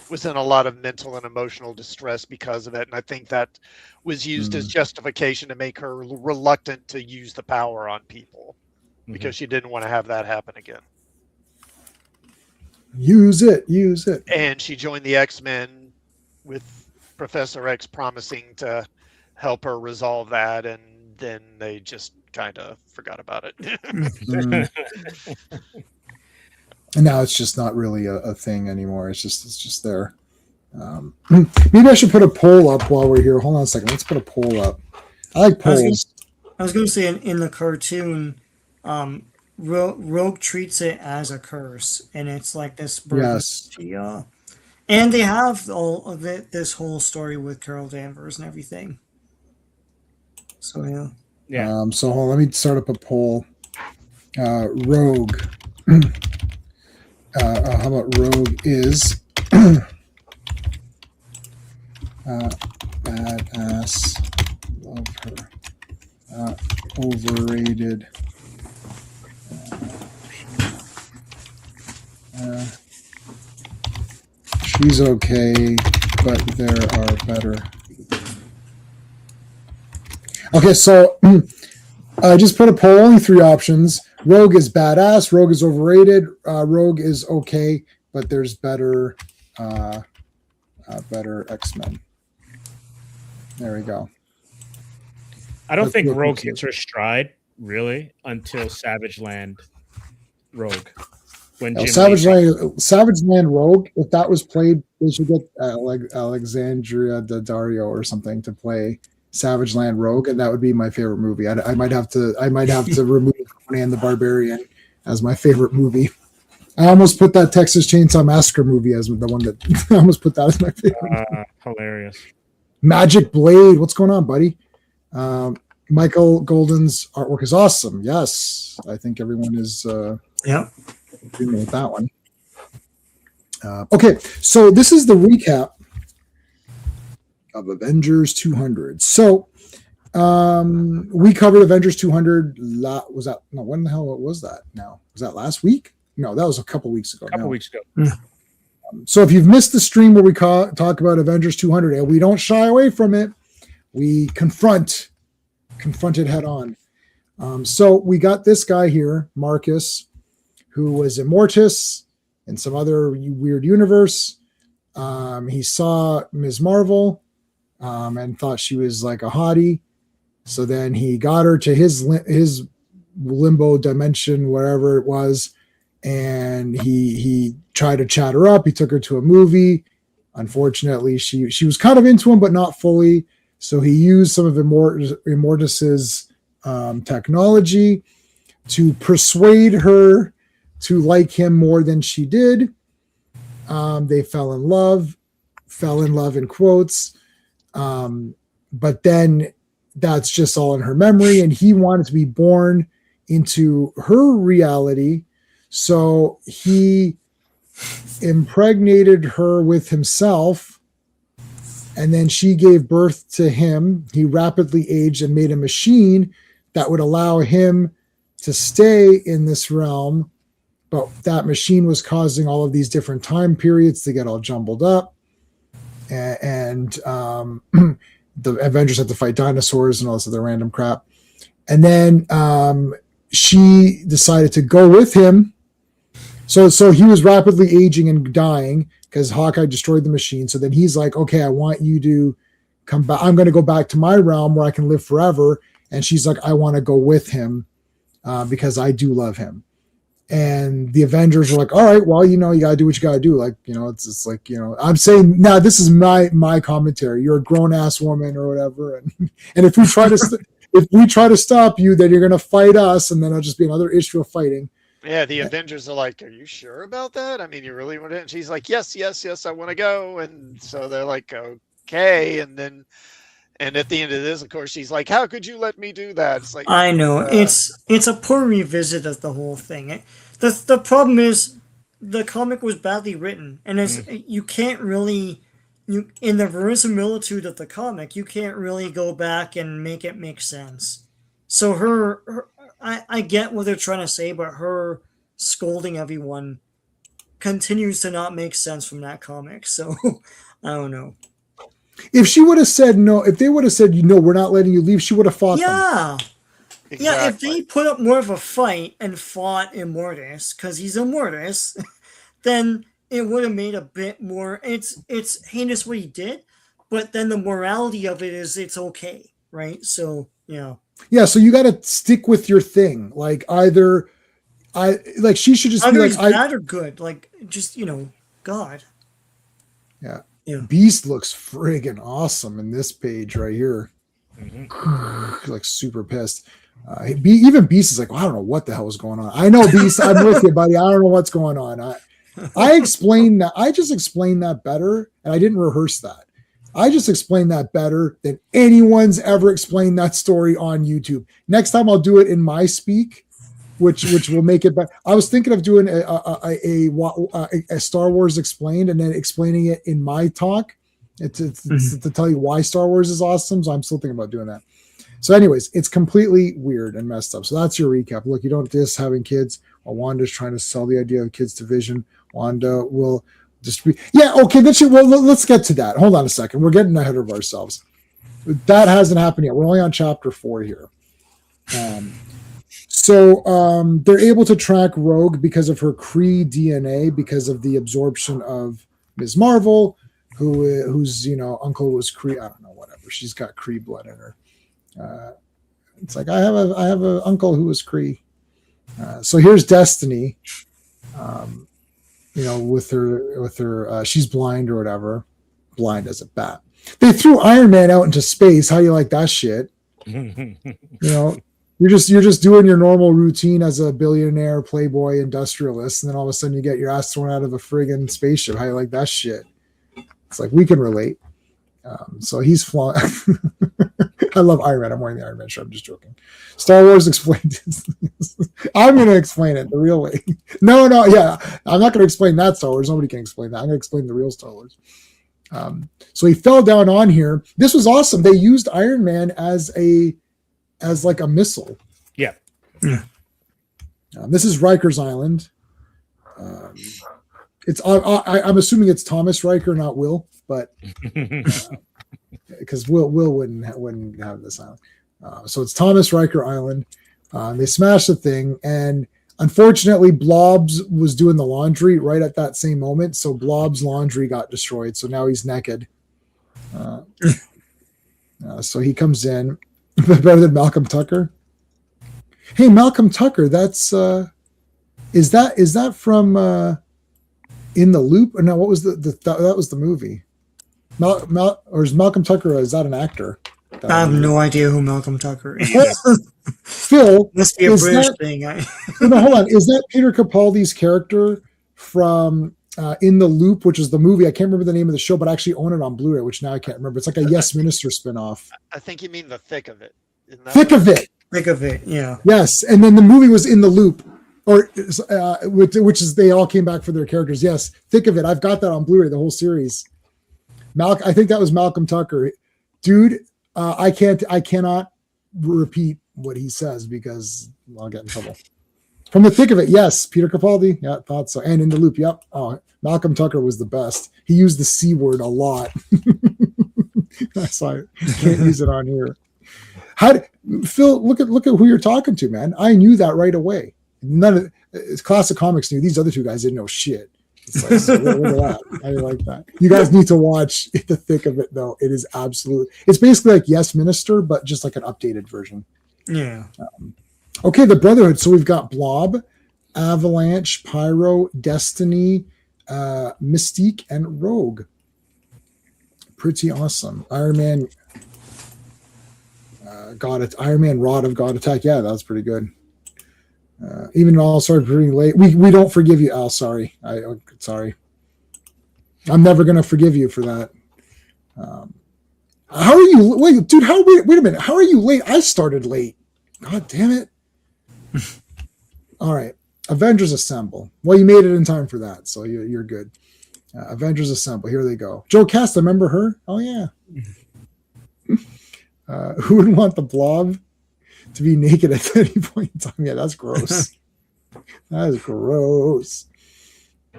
was in a lot of mental and emotional distress because of it. And I think that was used as justification to make her reluctant to use the power on people because she didn't want to have that happen again. Use it. And she joined the X-Men with Professor X promising to help her resolve that, and then they just kind of forgot about it. And now it's just not really a thing anymore. It's just there. Maybe I should put a poll up while we're here. Hold on a second. Let's put a poll up. I like polls. I was going to say in the cartoon, Rogue treats it as a curse, and it's like this burden. Yes. And they have all of it, this whole story with Carol Danvers and everything. So Yeah. So hold on, let me start up a poll. Rogue. How about Rogue is badass? Love her. Overrated. She's okay, but there are better. Okay, so I just put a poll, only 3 options. Rogue is badass, Rogue is overrated, Rogue is okay, but there's better X-Men. There we go. I don't think Rogue hits her stride, really, until Savage Land Rogue. When Savage Land Rogue, if that was played, they should get Alexandria Daddario or something to play Savage Land Rogue, and that would be my favorite movie. I might have to remove Conan the Barbarian as my favorite movie. I almost put that Texas Chainsaw Massacre movie as the one that I almost put that as my favorite. Hilarious. Magic Blade, what's going on, buddy? Michael Golden's artwork is awesome. Yes, I think everyone is. Agreement with that one. Okay, so this is the recap of Avengers 200. So we covered Avengers 200. When the hell was that? Now, was that last week? No, that was a couple weeks ago. So if you've missed the stream where we talk about Avengers 200, and we don't shy away from it, we confront it head on. So we got this guy here, Marcus, who was Immortus in some other weird universe. He saw Ms. Marvel and thought she was like a hottie. So then he got her to his limbo dimension, wherever it was, and he tried to chat her up. He took her to a movie. Unfortunately, she was kind of into him, but not fully. So he used some of Immortus's technology to persuade her to like him more than she did. They fell in love in quotes. But then that's just all in her memory, and he wanted to be born into her reality. So he impregnated her with himself, and then she gave birth to him. He rapidly aged and made a machine that would allow him to stay in this realm. But that machine was causing all of these different time periods to get all jumbled up. And the Avengers had to fight dinosaurs and all this other random crap. And then she decided to go with him. So he was rapidly aging and dying because Hawkeye destroyed the machine. So then he's like, okay, I want you to come back. I'm going to go back to my realm where I can live forever. And she's like, I want to go with him because I do love him. And the Avengers were like, all right, well, you got to do what you got to do. Like, it's like, I'm saying now this is my commentary. You're a grown ass woman or whatever. And if we try to stop you, then you're going to fight us. And then it'll just be another issue of fighting. Yeah. The Avengers are like, are you sure about that? I mean, you really want to? And she's like, yes, I want to go. And so they're like, okay. And at the end of this, of course, she's like, how could you let me do that? It's like, I know it's a poor revisit of the whole thing. The problem is the comic was badly written, and you can't really in the verisimilitude of the comic, you can't really go back and make it make sense. So I get what they're trying to say, but her scolding everyone continues to not make sense from that comic. So I don't know. If she would have said no, if they would have said, we're not letting you leave, she would have fought them. Yeah. Exactly. Yeah, if they put up more of a fight and fought Immortus, because he's Immortus, then it would have made a bit more. It's heinous what he did, but then the morality of it is it's okay, right? So yeah. Yeah, so you got to stick with your thing. Like either she should just either be he's like, bad or good. Like just God. Yeah. Yeah. Beast looks friggin' awesome in this page right here. Mm-hmm. Like super pissed. Even Beast is like, well, I don't know what the hell is going on. I know, Beast, I'm with you, buddy. I don't know what's going on. I explained that. I just explained that better, and I didn't rehearse that. I just explained that better than anyone's ever explained that story on YouTube. Next time I'll do it in my speak, which will make it better. I was thinking of doing a Star Wars explained and then explaining it in my talk to tell you why Star Wars is awesome. So I'm still thinking about doing that. So anyways, it's completely weird and messed up. So that's your recap. Look, you don't diss having kids while Wanda's trying to sell the idea of kids to Vision. Wanda will just be, okay. Let's get to that. Hold on a second. We're getting ahead of ourselves. That hasn't happened yet. We're only on chapter 4 here. So they're able to track Rogue because of her Kree DNA, because of the absorption of Ms. Marvel, whose uncle was Kree. I don't know, whatever. She's got Kree blood in her. It's like I have an uncle who was Kree. So here's Destiny. With her, she's blind or whatever, blind as a bat. They threw Iron Man out into space. How you like that shit? You're just doing your normal routine as a billionaire, playboy, industrialist, and then all of a sudden you get your ass thrown out of a friggin' spaceship. How you like that shit? It's like we can relate. So he's flying. I love Iron Man. I'm wearing the Iron Man shirt. I'm just joking. Star Wars explained. I'm going to explain it the real way. No, yeah. I'm not going to explain that Star Wars. Nobody can explain that. I'm going to explain the real Star Wars. So he fell down on here. This was awesome. They used Iron Man as like a missile. Yeah. This is Riker's Island. I'm assuming it's Thomas Riker, not Will, but because Will wouldn't have this island. So it's Thomas Riker Island. They smashed the thing, and unfortunately, Blobs was doing the laundry right at that same moment. So Blob's laundry got destroyed. So now he's naked. So he comes in. Better than Malcolm Tucker. Hey, Malcolm Tucker, that's is that from In the Loop? Or no, what was that was the movie. Or is Malcolm Tucker, is that an actor? I have no idea who Malcolm Tucker is. Phil, must be a British thing. No, hold on. Is that Peter Capaldi's character from In the Loop, which is the movie? I can't remember the name of the show, but I actually own it on Blu-ray, which now I can't remember. It's like a Yes Minister spinoff. I think you mean The Thick of It. Thick of It. Think of it, yeah. Yes, and then the movie was In the Loop, or which is they all came back for their characters. Yes, Thick of It. I've got that on Blu-ray, the whole series. I think that was Malcolm Tucker, dude. I cannot repeat what he says because I'll get in trouble. From The Thick of It, yes, Peter Capaldi. Yeah, thought so. And In the Loop, yep. Oh, Malcolm Tucker was the best. He used the C word a lot. So I can't use it on here. Phil, look at who you're talking to, man. I knew that right away. It's Classic Comics knew. These other two guys didn't know shit. It's like, so look at that. I like that. You guys need to watch The Thick of It, though. It is absolute. It's basically like Yes Minister, but just like an updated version. Yeah. Okay, the Brotherhood. So we've got Blob, Avalanche, Pyro, Destiny, Mystique, and Rogue. Pretty awesome. Iron Man. Iron Man Rod of God Attack. Yeah, that was pretty good. Even Al started pretty late. We don't forgive you, Al. Sorry. Sorry. I'm never gonna forgive you for that. How are you? Wait, dude. Wait a minute. How are you late? I started late. God damn it. All right. Avengers Assemble. Well, you made it in time for that, so you're good. Avengers Assemble. Here they go. Joe Casta, remember her? Oh yeah. Who would want the Blob to be naked at any point in time? Yeah, that's gross. That is gross.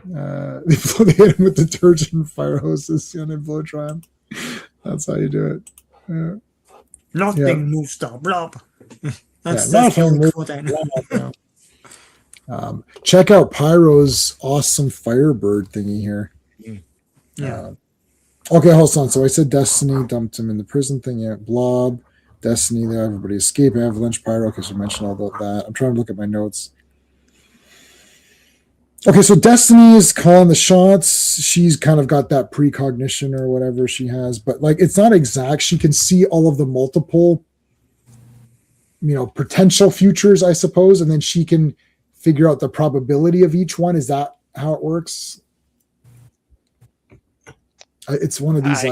They hit him with detergent and fire hoses and then blow dry him. That's how you do it. Yeah. Nothing moves the blob. That's nothing really moves cool. Then. Check out Pyro's awesome Firebird thingy here. Yeah. Okay, hold on. So I said Destiny dumped him in the prison thing. Yeah, Blob, Destiny, there, everybody escape, Avalanche, Pyro, because we mentioned all about that. I'm trying to look at my notes. Okay, so Destiny is calling the shots. She's kind of got that precognition or whatever she has, but like it's not exact. She can see all of the multiple, potential futures, I suppose, and then she can figure out the probability of each one. Is that how it works? It's one of these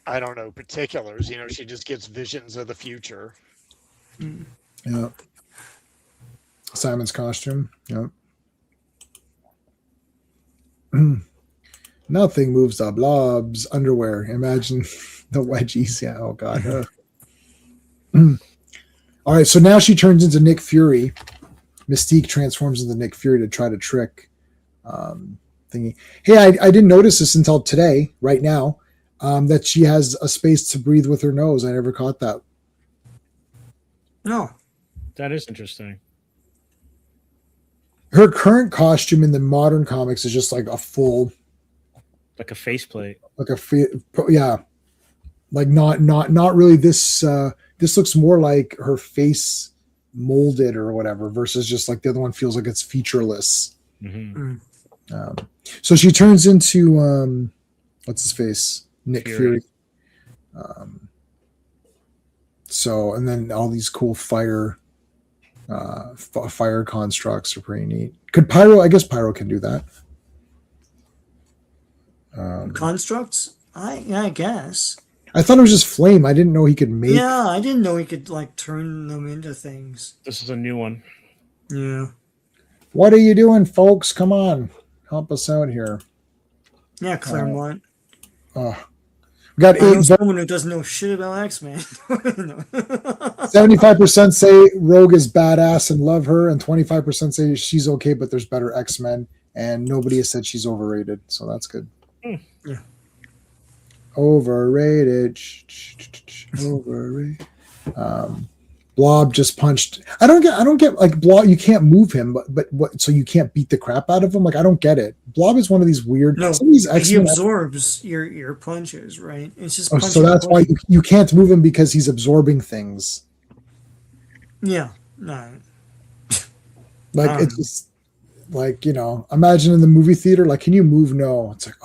I don't know particulars. She just gets visions of the future. Yeah. Simon's costume. Yep. Nothing moves the blobs. Underwear. Imagine the wedgies. Yeah. Oh God. All right. So now she turns into Nick Fury. Mystique transforms into Nick Fury to try to trick thingy. Hey, I didn't notice this until today, right now, that she has a space to breathe with her nose. I never caught that. No. That is interesting. Her current costume in the modern comics is just like a full, like a faceplate, like not really this. This looks more like her face molded or whatever, versus just like the other one feels like it's featureless. Mm-hmm. So she turns into what's his face, Nick Fury. So and then all these cool fire constructs are pretty neat. Could Pyro? I guess Pyro can do that. Constructs? I guess. I thought it was just flame. I didn't know he could make. Yeah, I didn't know he could like turn them into things. This is a new one. Yeah. What are you doing, folks? Come on, help us out here. Yeah, Claremont. We got someone who doesn't know shit about X-Men. 75% say Rogue is badass and love her, and 25% say she's okay, but there's better X-Men, and nobody has said she's overrated, so that's good. Yeah. Overrated. Overrated. Blob just punched. I don't get like Blob. You can't move him, but what? So you can't beat the crap out of him. Like I don't get it. Blob is one of these weird. No, some of these he absorbs your punches, right? It's just. So that's why you can't move him because he's absorbing things. Yeah. No. Like it's just like imagine in the movie theater. Like, can you move? No. It's like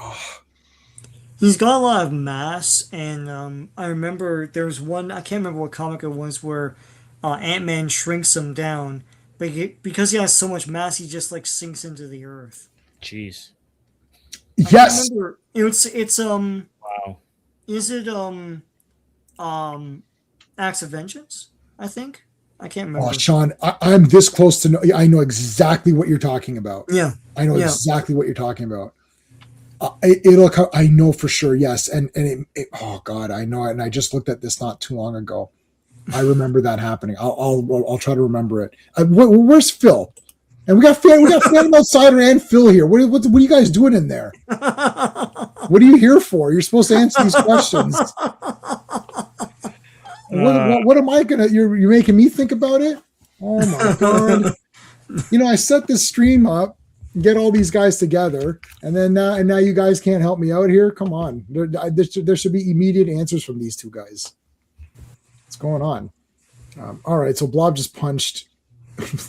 He's got a lot of mass, and I remember there was one. I can't remember what comic it was where. Ant-Man shrinks him down, but because he has so much mass, he just like sinks into the earth. Jeez. Yes. It's Wow. Is it Acts of Vengeance? I think I can't remember. Oh, Sean, I'm this close to know. I know exactly what you're talking about. Yeah, I know exactly what you're talking about. It'll come. I know for sure. Yes, and it. Oh God, I know it. And I just looked at this not too long ago. I remember that happening. I'll try to remember it. Where's Phil? And we got Phantom Outsider and Phil here. What are you guys doing in there? What are you here for? You're supposed to answer these questions. What am I gonna? You're making me think about it. Oh my God! I set this stream up, get all these guys together, and then now you guys can't help me out here. Come on, there should be immediate answers from these two guys. What's going on? All right, so Blob just punched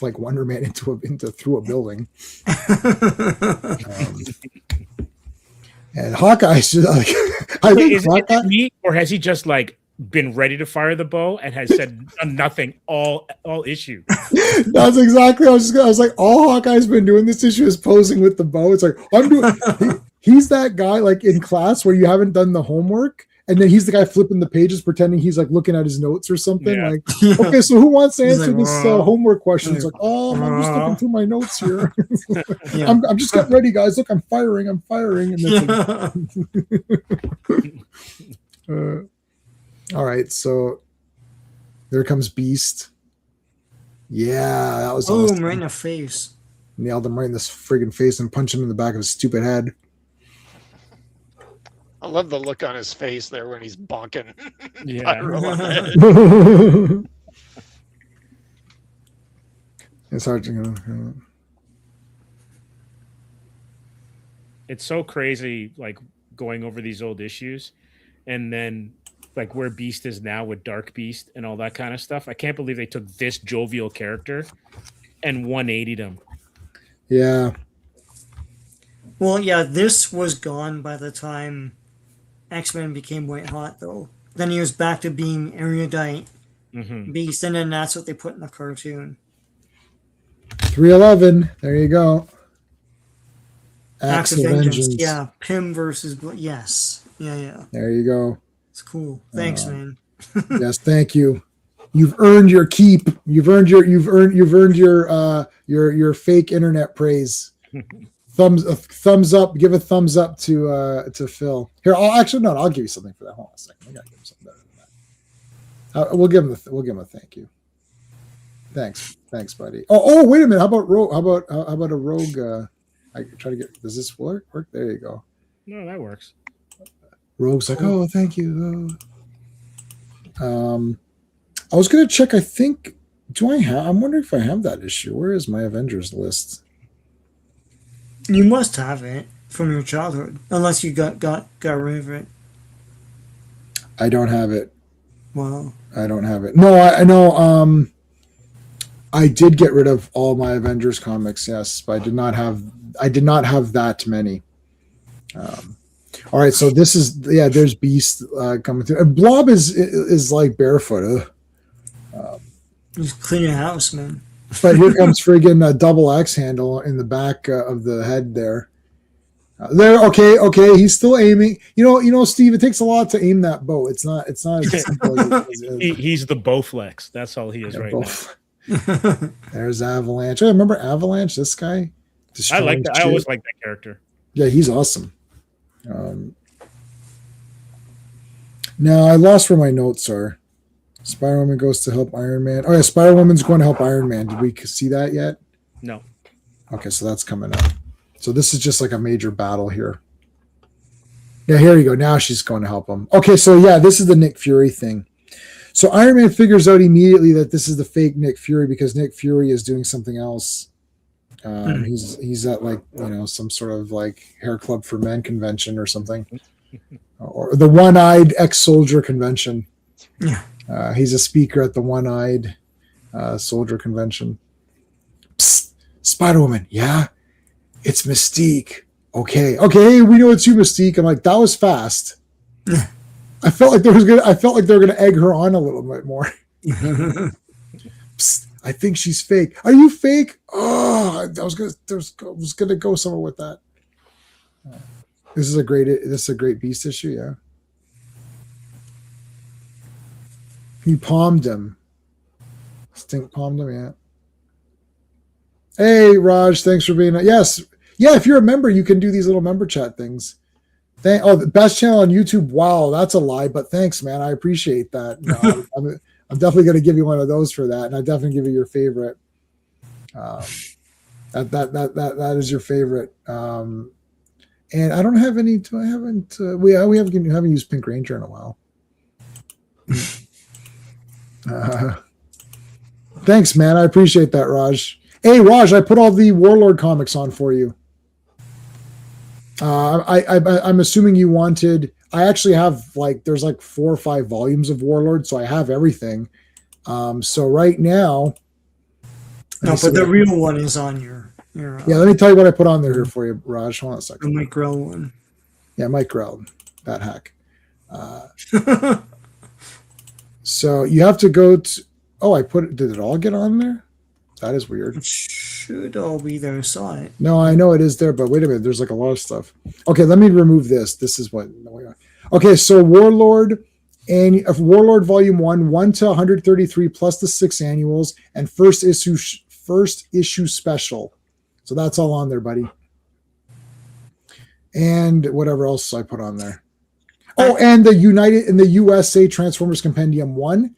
like Wonder Man into through a building, and Hawkeye's just like, is it me, or has he just like been ready to fire the bow and has said nothing all issue? That's exactly. I was like, all Hawkeye's been doing this issue is posing with the bow. It's like I'm doing. He's that guy like in class where you haven't done the homework. And then he's the guy flipping the pages, pretending he's like looking at his notes or something. Yeah. Like, okay, so who wants to answer this homework question? It's like, I'm just looking through my notes here. Yeah. I'm just getting ready, guys. Look, I'm firing. And all right, so there comes Beast. Yeah, that was Boom, awesome. right in the face. Nailed him right in this friggin' face and punched him in the back of his stupid head. I love the look on his face there when he's bonking Yeah. Pyro on the head. It's hard to go. It's so crazy, like going over these old issues, and then like where Beast is now with Dark Beast and all that kind of stuff. I can't believe they took this jovial character and 180'd him. Yeah. Well, yeah, this was gone by the time X-Men became white hot, though. Then he was back to being erudite Beast, and then that's what they put in the cartoon. 311. There you go. Acts of Vengeance. Yeah, Pym versus yes. Yeah. There you go. It's cool. Thanks, man. Yes, thank you. You've earned your keep. You've earned your fake internet praise. Thumbs up. Give a thumbs up to Phil. Here, I'll give you something for that. Hold on a second. I gotta give him something better than that. We'll give him a thank you. Thanks, buddy. Oh, wait a minute. How about a rogue? I try to get. Does this work? There you go. No, that works. Rogue's like, oh, thank you. I was gonna check. I think. I'm wondering if I have that issue. Where is my Avengers list? You must have it from your childhood, unless you got rid of it. I don't have it. Wow. I don't have it. No, I know. I did get rid of all my Avengers comics, yes, but I did not have that many. All right, so this is there's Beast coming through. Blob is like barefoot. Just clean your house, man. But here comes friggin' a double X handle in the back of the head there. Okay. He's still aiming. You know, Steve. It takes a lot to aim that bow. It's not as simple as it is. He's the Bowflex. That's all he is right now. There's Avalanche. I remember Avalanche. This guy. I like that. I always like that character. Yeah, he's awesome. Now I lost where my notes are. Spider-Woman goes to help Iron Man. Oh yeah, Spider-Woman's going to help Iron Man. Did we see that yet? No. Okay, so that's coming up. So this is just like a major battle here. Yeah, here you go. Now she's going to help him. Okay, so yeah, this is the Nick Fury thing. So Iron Man figures out immediately that this is the fake Nick Fury because Nick Fury is doing something else. He's at like some sort of like hair club for men convention or something, or the one-eyed ex-soldier convention. Yeah. He's a speaker at the one-eyed soldier convention. Psst, Spider-Woman, yeah, it's Mystique. Okay, we know it's you, Mystique. I'm like, that was fast. I felt like they were gonna egg her on a little bit more. Psst, I think she's fake. Are you fake? Oh, I was gonna go somewhere with that. This is a great Beast issue, yeah. He palmed him. Stink palmed him, yeah. Hey, Raj, thanks for being. Yes, yeah. If you're a member, you can do these little member chat things. The best channel on YouTube. Wow, that's a lie, but thanks, man. I appreciate that. No, I'm definitely going to give you one of those for that, and I definitely give you your favorite. That is your favorite. And I don't have any. I haven't. We haven't used Pink Ranger in a while. Thanks, man. I appreciate that, Raj. Hey, Raj, I put all the Warlord comics on for you. I'm assuming you wanted. I actually have there's 4 or 5 volumes of Warlord, so I have everything. So right now, no, but the real one is on your. Yeah, let me tell you what I put on there here for you, Raj. Hold on a second. The Mike Grell one. Yeah, Mike Grell, that hack. So you have to go to. Oh, I put it. Did it all get on there? That is weird. It should all be there. I saw it. No, I know it is there, but wait a minute. There's a lot of stuff. Okay, let me remove this. This is what. Okay, so Warlord and Warlord Volume 1 to 133 plus the 6 annuals and first issue special. So that's all on there, buddy. And whatever else I put on there. Oh, and the USA Transformers Compendium 1.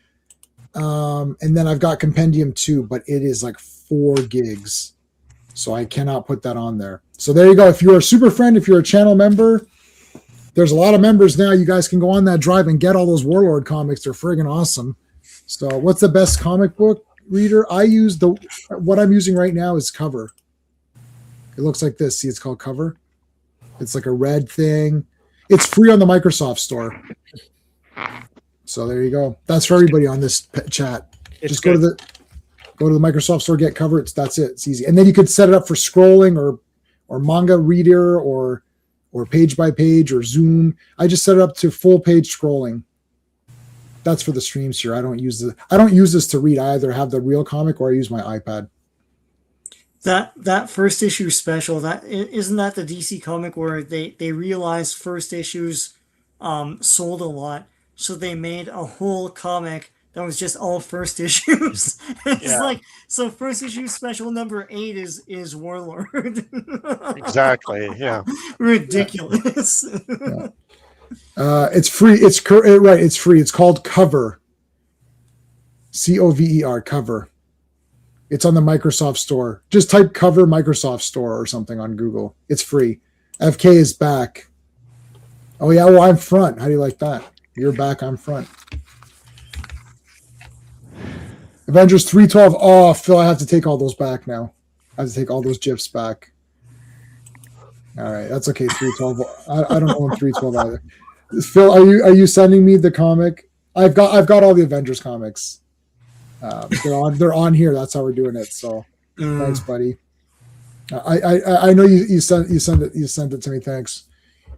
And then I've got Compendium 2, but it is like 4 gigs. So I cannot put that on there. So there you go. If you're a super friend, if you're a channel member, there's a lot of members now. You guys can go on that drive and get all those Warlord comics. They're friggin' awesome. So what's the best comic book reader? I use what I'm using right now is Cover. It looks like this. See, it's called Cover. It's like a red thing. It's free on the Microsoft Store. So there you go. That's for everybody on this chat. Just go to the Microsoft Store, get Cover. That's it. It's easy. And then you could set it up for scrolling or manga reader or page by page or Zoom. I just set it up to full page scrolling. That's for the streams here. I don't use this to read. I either have the real comic or I use my iPad. That first issue special, that isn't that the DC comic where they realized first issues sold a lot, so they made a whole comic that was just all first issues. It's like, so first issue special number 8 is Warlord. Exactly. Yeah. Ridiculous. Yeah. It's free. It's free. It's called Cover. Cover. Cover. It's on the Microsoft Store. Just type Cover Microsoft Store or something on Google. It's free. FK is back. Oh yeah, well I'm front. How do you like that? You're back. I'm front. Avengers 312. Oh, Phil, I have to take all those back now. I have to take all those GIFs back. All right, that's okay. 312. I don't own 312 either. Phil, are you sending me the comic? I've got all the Avengers comics. They're on here. That's how we're doing it. So thanks, buddy. I know you sent it to me. Thanks.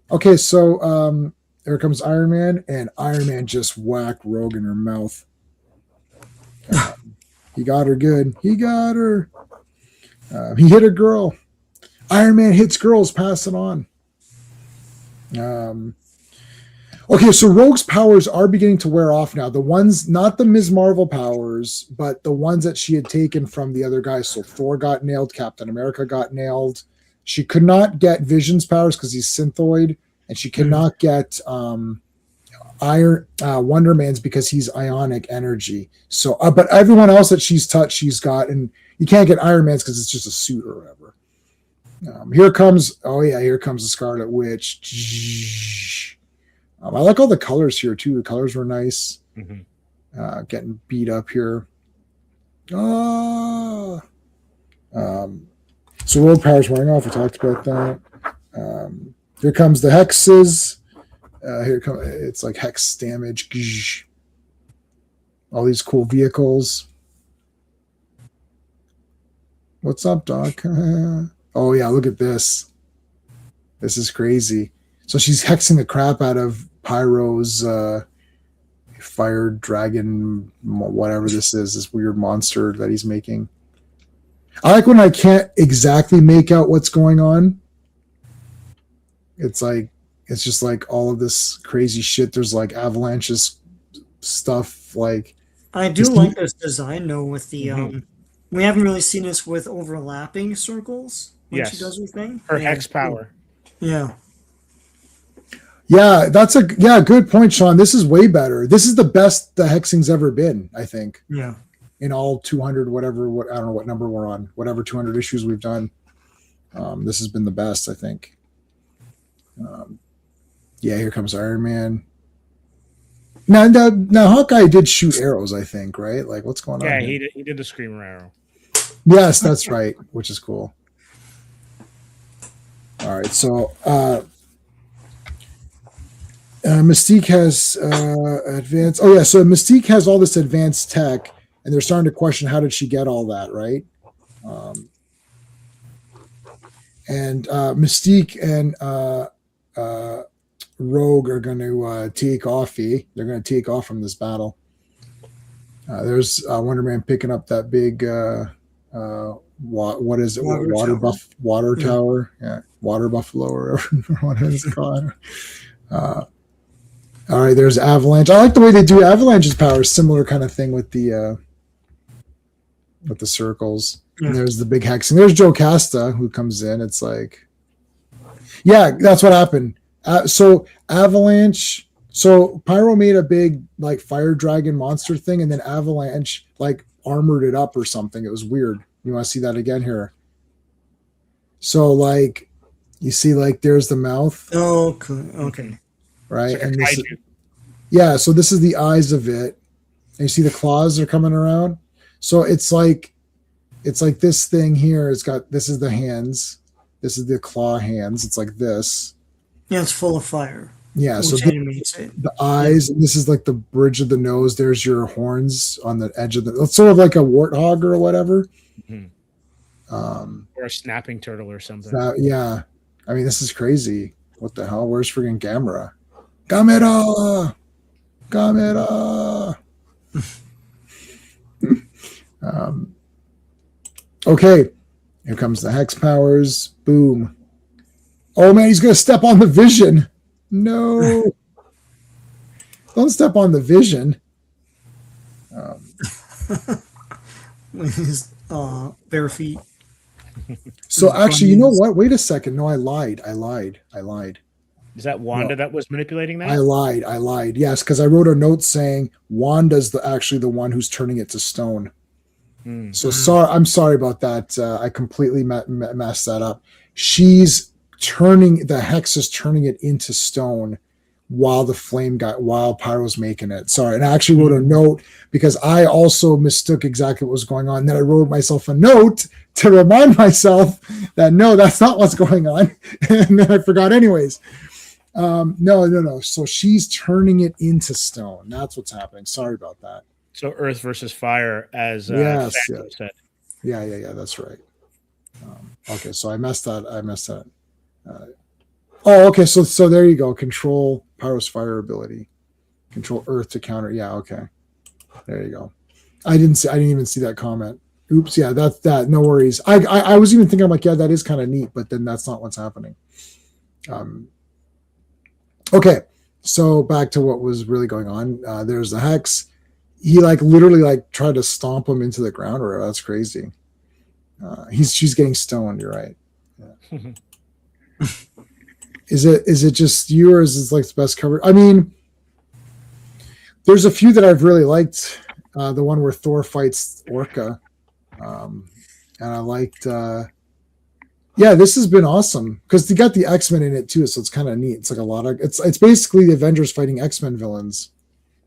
Okay, so here comes Iron Man, and Iron Man just whacked Rogue in her mouth. He got her good. He got her. He hit a girl. Iron Man hits girls. Pass it on. Okay, so Rogue's powers are beginning to wear off now. The ones, not the Ms. Marvel powers, but the ones that she had taken from the other guys. So Thor got nailed, Captain America got nailed. She could not get Vision's powers because he's synthoid, and she cannot get Wonder Man's because he's ionic energy. So, but everyone else that she's touched, she's got, and you can't get Iron Man's because it's just a suit or whatever. Here comes the Scarlet Witch. I like all the colors here too. The colors were nice. Mm-hmm. Getting beat up here. So world powers wearing off. We talked about that. Here comes the hexes. It's like hex damage. All these cool vehicles. What's up, Doc? Oh yeah, look at this. This is crazy. So she's hexing the crap out of Pyro's fire dragon, whatever this is, this weird monster that he's making. I like when I can't exactly make out what's going on. It's just like all of this crazy shit. There's like avalanches stuff. Like I do like this design though with the we haven't really seen this with overlapping circles when she does her thing. Her hex power. Yeah. Yeah, that's good point, Sean. This is way better. This is the best the hexing's ever been, I think. Yeah. In all 200, I don't know what number we're on, whatever 200 issues we've done. This has been the best, I think. Here comes Iron Man. Now Hawkeye did shoot arrows, I think, right? Like, what's going on? Yeah, he did the screamer arrow. Yes, that's right, which is cool. All right, so Mystique has advanced. Oh yeah, so Mystique has all this advanced tech, and they're starting to question how did she get all that, right? And Mystique and Rogue are going to take off. They're going to take off from this battle. There's Wonder Man picking up that big what is it? Water tower? Yeah, water buffalo or what is it called? All right, there's Avalanche. I like the way they do Avalanche's power. Similar kind of thing with the circles. Yeah. And there's the big hexing. There's Joe Casta who comes in. It's like, yeah, that's what happened. So Avalanche So Pyro made a big like fire dragon monster thing, and then Avalanche like armored it up or something. It was weird. You want to see that again here? So like you see like there's the mouth, Oh, okay. right? It's like a And this is, kaiju. yeah, so this is the eyes of it. And you see the claws are coming around. So it's like this thing here. It's got this is the hands. This is the claw hands. It's like this. Yeah, it's full of fire. Yeah, so Which animates it. the eyes, and this is like the bridge of the nose. There's your horns on the edge of the. It's sort of like a warthog or whatever. Mhm. Um, Or a snapping turtle or something. yeah, I mean this is crazy. What the hell? Where's freaking Gamera? Gamera, Gamera. Okay, here comes the hex powers. Boom. Oh man, he's gonna step on the vision. No. Don't step on the vision. With his bare feet. So actually, you know what? Wait a second. No, I lied. Is that Wanda that was manipulating that? I lied. Yes, because I wrote a note saying Wanda's actually the one who's turning it to stone. So sorry. I'm sorry about that. I completely messed that up. She's turning the hex is turning it into stone while Pyro's making it. Sorry. And I actually wrote a note because I also mistook exactly what was going on. Then I wrote myself a note to remind myself that no, that's not what's going on. And then I forgot anyways. No. So she's turning it into stone. That's what's happening. Sorry about that. So Earth versus Fire, as Yes. said. Yeah. That's right. Okay. So I messed that. Okay. So there you go. Control Pyro's fire ability. Control Earth to counter. Yeah. Okay. There you go. I didn't even see that comment. Oops. Yeah. That's that. No worries. I was even thinking, I'm like, yeah, that is kind of neat, but then that's not what's happening. Okay. So back to what was really going on. There's the hex. He like literally like tried to stomp him into the ground, or that's crazy. She's getting stoned. You're right. Yeah. Is it just you, or is this like the best cover? I mean, there's a few that I've really liked. The one where Thor fights Orca, and I liked. Yeah, this has been awesome because they got the X-Men in it too, so it's kind of neat. It's like a lot of it's basically the Avengers fighting X-Men villains.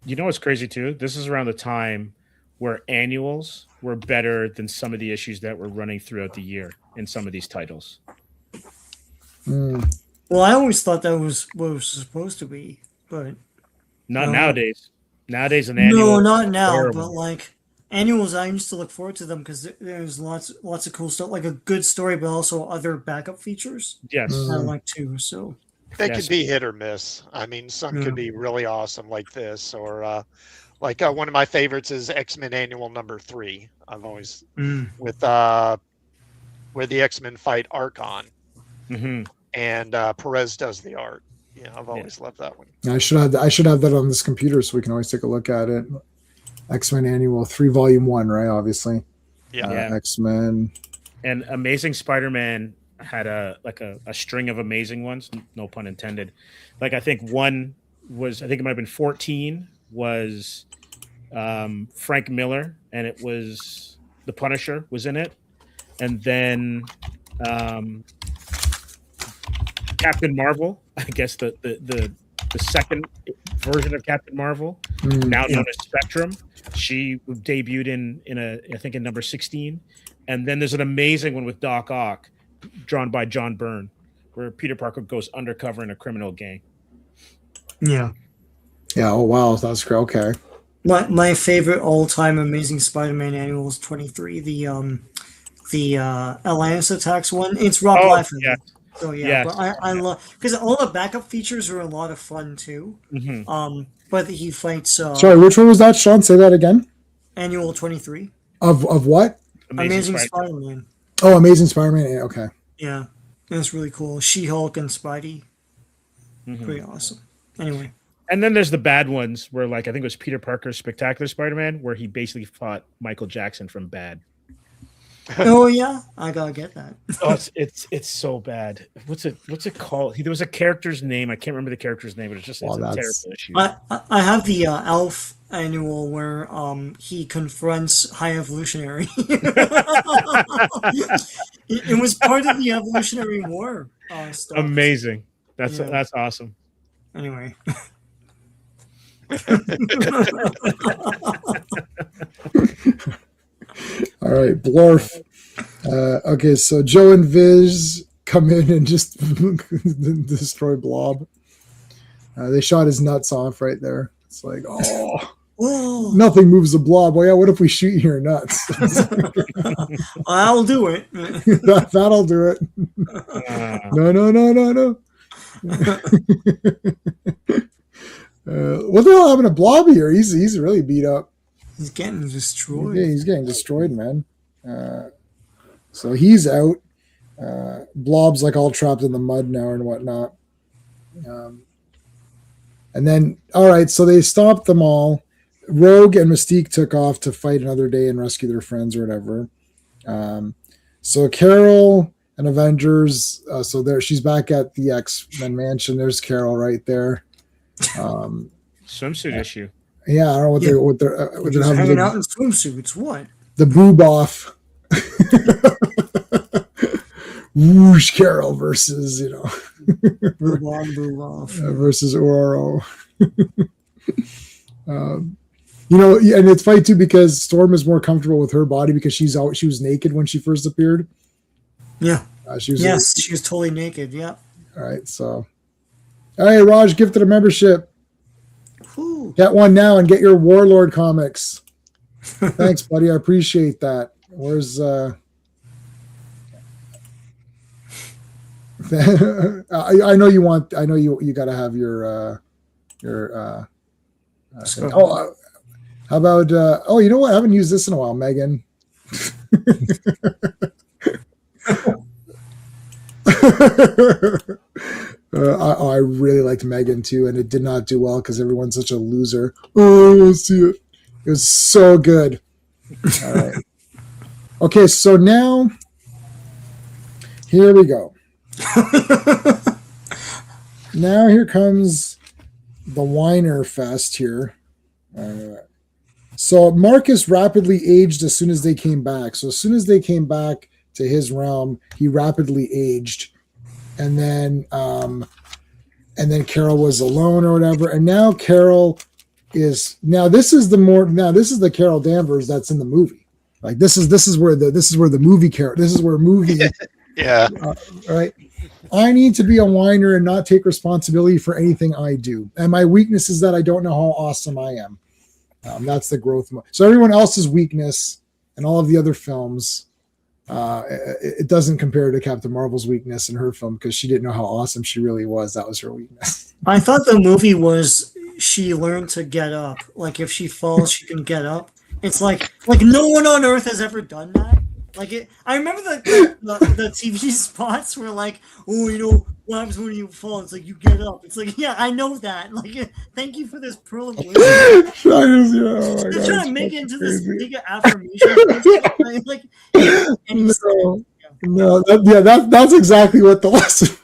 You know what's crazy too? This is around the time where annuals were better than some of the issues that were running throughout the year in some of these titles. Well, I always thought that was what it was supposed to be, but Not nowadays. Nowadays, an annual. no, not now. terrible. But like annuals, I used to look forward to them because there's lots of cool stuff, like a good story, but also other backup features Yes. I like too. So They Yes. could be hit or miss. I mean, some could be really awesome like this, or like one of my favorites is X-Men Annual number 3. I've always with where the X-Men fight Archon, and Perez does the art. Yeah, I've always loved that one. I should have that on this computer so we can always take a look at it. X-Men Annual 3 Volume 1, right? Obviously. Yeah. X-Men. And Amazing Spider-Man had a string of amazing ones, no pun intended. Like I think one was, I think it might have been 14 was Frank Miller, and it was the Punisher was in it, and then Captain Marvel, I guess the second version of Captain Marvel, now known as Spectrum. She debuted in number 16, and then there's an amazing one with Doc Ock, drawn by John Byrne, where Peter Parker goes undercover in a criminal gang. yeah, Oh wow, that's great. Okay. my favorite all time Amazing Spider-Man annual is 23. The Atlantis Attacks one. It's Rob Liefeld. Yeah. So yeah, Yes. but I love because all the backup features are a lot of fun too. But he fights. Sorry, which one was that, Sean? Say that again. Annual 23. Of what? Amazing Spider-Man. Oh, Amazing Spider-Man. Okay. Yeah, that's really cool. She-Hulk and Spidey. Pretty awesome. Anyway. And then there's the bad ones where, like, I think it was Peter Parker's Spectacular Spider-Man, where he basically fought Michael Jackson from Bad. Oh yeah, I gotta get that. Oh, it's so bad. What's it called? There was a character's name. I can't remember the character's name, but it's Wow, a that's- terrible issue. I have the Alf annual where he confronts High Evolutionary. It was part of the Evolutionary War stuff. Amazing. That's Yeah. awesome. Anyway. All right, Blorf. Okay, so Joe and Viz come in and just destroy Blob. They shot his nuts off right there. It's like, oh, Whoa. nothing moves a Blob. Well, yeah, what if we shoot your nuts? I'll do it. That'll do it. No. What the hell happened to Blob here? He's really beat up. He's getting destroyed. Yeah, he's getting destroyed, man. So he's out. Blob's like all trapped in the mud now and whatnot. And then, all right, so they stopped them all. Rogue and Mystique took off to fight another day and rescue their friends or whatever. So Carol and Avengers, so there she's back at the X-Men mansion. There's Carol right there. Swimsuit issue. Yeah, I don't know what they're Just having hanging out in swimsuits. What? the boob off. Whoosh, Carol versus Boob on, boob off. versus Ororo. And it's funny too because Storm is more comfortable with her body because she was naked when she first appeared. Yeah. She was She was totally naked. Yeah. all right. So, all right, Raj gifted a membership. Whew. Get one now and get your Warlord comics. Thanks, buddy. I appreciate that. Where's I know you want. I know you got to have your thing. How about you know what? I haven't used this in a while, Megan. I really liked Megan too, and it did not do well because everyone's such a loser. Oh, let's see it. It was so good. All right. Okay, so now here we go. Now here comes the whiner fest here. So Marcus rapidly aged as soon as they came back. So as soon as they came back to his realm, he rapidly aged. And then Carol was alone or whatever. And now Carol is this is the Carol Danvers that's in the movie. Like this is where the movie Carol. This is where movie. Yeah. Right. I need to be a whiner and not take responsibility for anything I do. And my weakness is that I don't know how awesome I am. That's the growth. So everyone else's weakness and all of the other films, it doesn't compare to Captain Marvel's weakness in her film because she didn't know how awesome she really was. That was her weakness. I thought the movie was she learned to get up. Like if she falls, she can get up. It's like no one on earth has ever done that. I remember the TV spots were like, oh, what happens when you fall? It's like you get up. It's like, yeah, I know that. Like, thank you for this pearl of wisdom. They're trying to make it into this big affirmation. That's exactly what the lesson.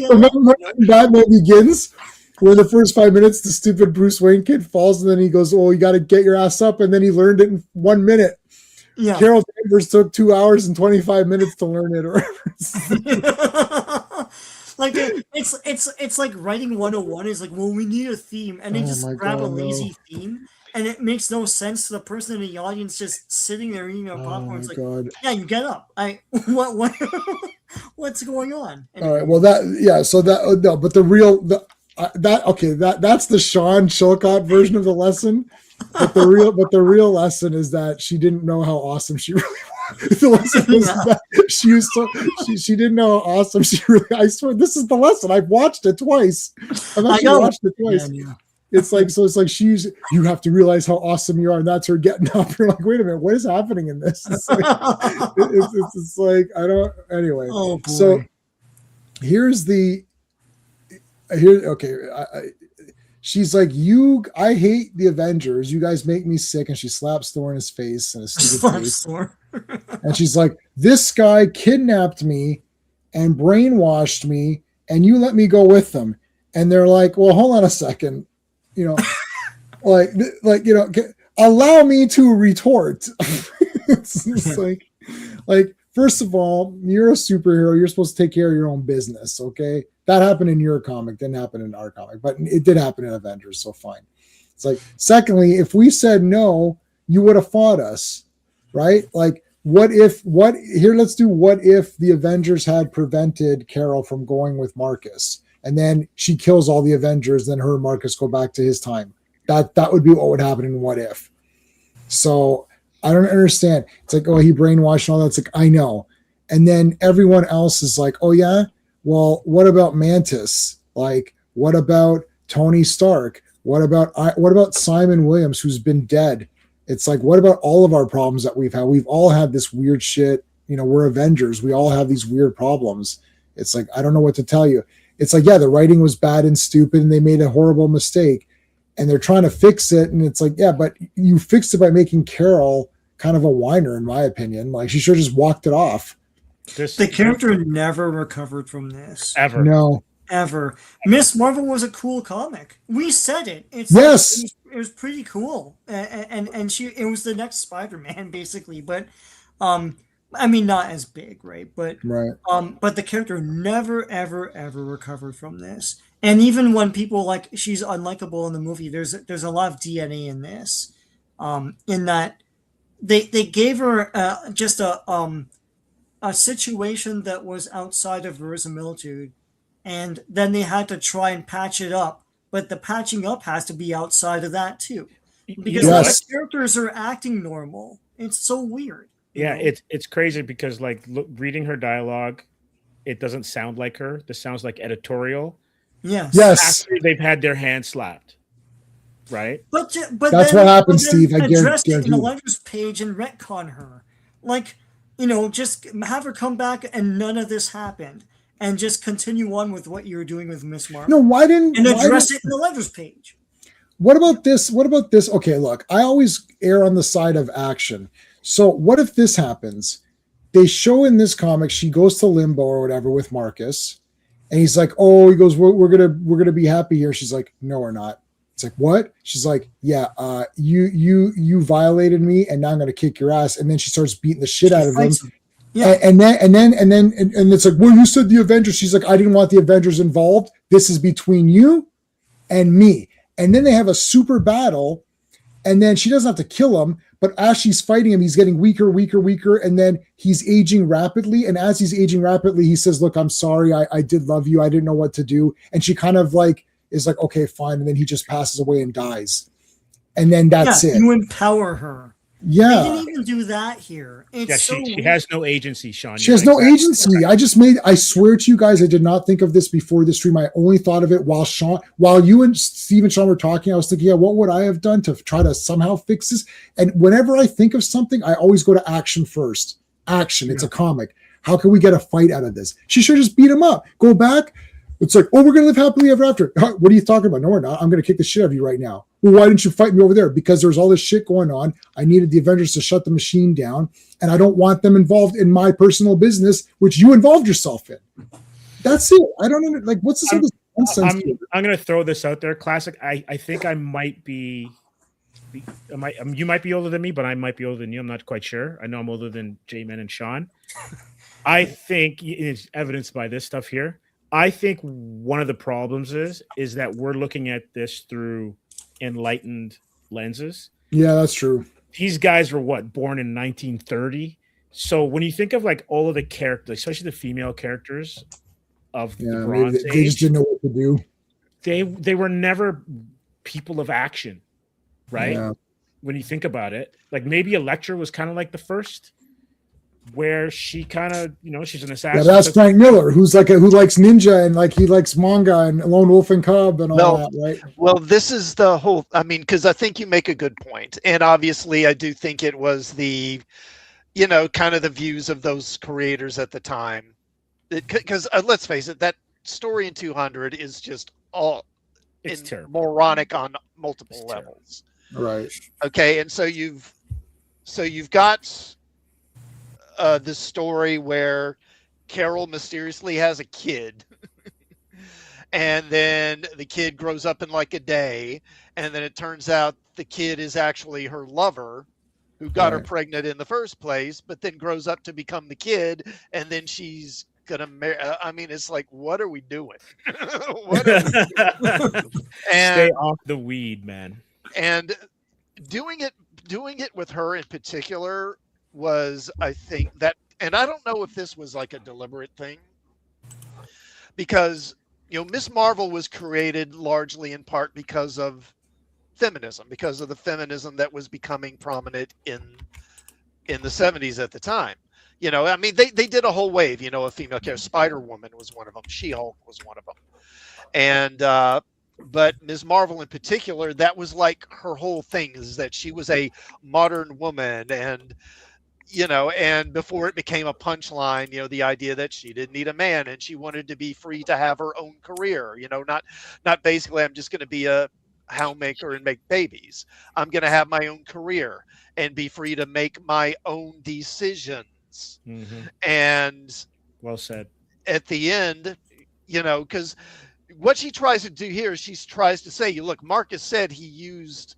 Remember Batman Begins? Where the first 5 minutes, the stupid Bruce Wayne kid falls, and then he goes, "Oh, you got to get your ass up," and then he learned it in 1 minute. Yeah. Carol Danvers took 2 hours and 25 minutes to learn it. Like it's like writing 101 is like, well, we need a theme, and they just grab a lazy theme, and it makes no sense to the person in the audience just sitting there eating their popcorn. It's like, yeah, you get up. What what's going on? And all right. Well, but that's the Sean Chilcott version of the lesson. But the real lesson is that she didn't know how awesome she really was. The lesson was that she didn't know how awesome she really. I swear, this is the lesson. I've watched it twice. I've actually watched it twice. Yeah. It's like you have to realize how awesome you are, and that's her getting up. You're like, wait a minute, what is happening in this? It's like, it's like I don't. Anyway, so here's the. Okay, she's like, I hate the Avengers. You guys make me sick. And she slaps Thor in his face and his stupid face. And she's like, this guy kidnapped me and brainwashed me, and you let me go with them. And they're like, well, hold on a second. You know, allow me to retort. It's just like, first of all, you're a superhero. You're supposed to take care of your own business. Okay. That happened in your comic, didn't happen in our comic, but it did happen in Avengers. So fine. It's like, secondly, if we said no, you would have fought us, right? Like, what if the Avengers had prevented Carol from going with Marcus, and then she kills all the Avengers, then her and Marcus go back to his time? That would be what would happen in What If. So I don't understand. It's like, oh, he brainwashed and all that. It's like, I know. And then everyone else is like, oh yeah, well, what about Mantis? Like, what about Tony Stark? What about Simon Williams, who's been dead? It's like, what about all of our problems that we've had? We've all had this weird shit. You know, we're Avengers. We all have these weird problems. It's like, I don't know what to tell you. It's like, yeah, the writing was bad and stupid and they made a horrible mistake and they're trying to fix it. And it's like, yeah, but you fixed it by making Carol kind of a whiner, in my opinion. Like, she should have just walked it off. The character never recovered from this. Ever. No. Ever. Miss Marvel was a cool comic. We said it. Yes. It was pretty cool. And it was the next Spider-Man, basically. But I mean, not as big, right? But the character never, ever, ever recovered from this. And even when people like she's unlikable in the movie, there's a lot of DNA in this. In that they gave her just a situation that was outside of verisimilitude, and then they had to try and patch it up. But the patching up has to be outside of that too, because the characters are acting normal. It's so weird. Yeah, it's crazy because reading her dialogue, it doesn't sound like her. This sounds like editorial. Yes. After they've had their hand slapped, right? But that's what happened, Steve. I addressed it in the letters page and retcon her, just have her come back and none of this happened, and just continue on with what you were doing with Miss Marvel. No, why didn't address it in the letters page? What about this? Okay, look, I always err on the side of action. So what if this happens? They show in this comic she goes to limbo or whatever with Marcus, and he's like, "Oh," he goes, "We're gonna be happy here." She's like, "No, we're not." It's like, "What?" She's like, "Yeah, you violated me, and now I'm gonna kick your ass." And then she starts beating the shit out of him. Yeah. And then it's like, "Well, you said the Avengers." She's like, "I didn't want the Avengers involved. This is between you and me." And then they have a super battle, and then she doesn't have to kill him, but as she's fighting him, he's getting weaker, and then he's aging rapidly. And as he's aging rapidly, he says, "Look, I'm sorry. I did love you. I didn't know what to do." And she kind of is like, "Okay, fine." And then he just passes away and dies. And then that's it. You empower her. Yeah. They didn't even do that here. She has no agency, Sean. She has no agency. I swear to you guys, I did not think of this before the stream. I only thought of it while you and Steve and Sean were talking. I was thinking, yeah, what would I have done to try to somehow fix this? And whenever I think of something, I always go to action first. Action. It's a comic. How can we get a fight out of this? She should just beat him up. Go back. It's like, "Oh, we're going to live happily ever after." What are you talking about? No, we're not. I'm going to kick the shit out of you right now. Well, why didn't you fight me over there? Because there's all this shit going on. I needed the Avengers to shut the machine down, and I don't want them involved in my personal business, which you involved yourself in. That's it. I don't know. What's this other nonsense? I'm going to throw this out there. Classic. I think I might be. You might be older than me, but I might be older than you. I'm not quite sure. I know I'm older than J-Man and Sean. I think it's evidenced by this stuff here. I think one of the problems is that we're looking at this through enlightened lenses. Yeah, that's true. These guys were born in 1930. So when you think of all of the characters, especially the female characters of the Bronze Age, they just didn't know what to do. They were never people of action, right? Yeah. When you think about it, maybe Elektra was kind of like the first, where she kind of, she's an assassin. Yeah, that's Frank Miller, who likes ninja and he likes manga and Lone Wolf and Cub and all that, right? Well, this is the whole. I mean, because I think you make a good point, and obviously, I do think it was the, kind of the views of those creators at the time. Because let's face it, that story in 200 is just all It's and terrible. moronic on multiple It's terrible. levels. Right. Okay, and so you've got this story where Carol mysteriously has a kid, and then the kid grows up in like a day, and then it turns out the kid is actually her lover, who got her Right. pregnant in the first place, but then grows up to become the kid, and then she's gonna marry. I mean, it's like, what are we doing? What are we doing? Stay And off the weed, man. and doing it with her in particular was, I think that, and I don't know if this was like a deliberate thing, because Miss Marvel was created largely in part because of feminism, because of the feminism that was becoming prominent in the 70s at the time. I mean, they did a whole wave, of female characters. Spider-Woman was one of them. She-Hulk was one of them. And but Ms. Marvel in particular, that was like her whole thing, is that she was a modern woman, and and before it became a punchline, the idea that she didn't need a man and she wanted to be free to have her own career, not basically, I'm just going to be a homemaker and make babies. I'm going to have my own career and be free to make my own decisions. Mm-hmm. And Well said. at the end, because what she tries to do here is she tries to say, look, Marcus said he used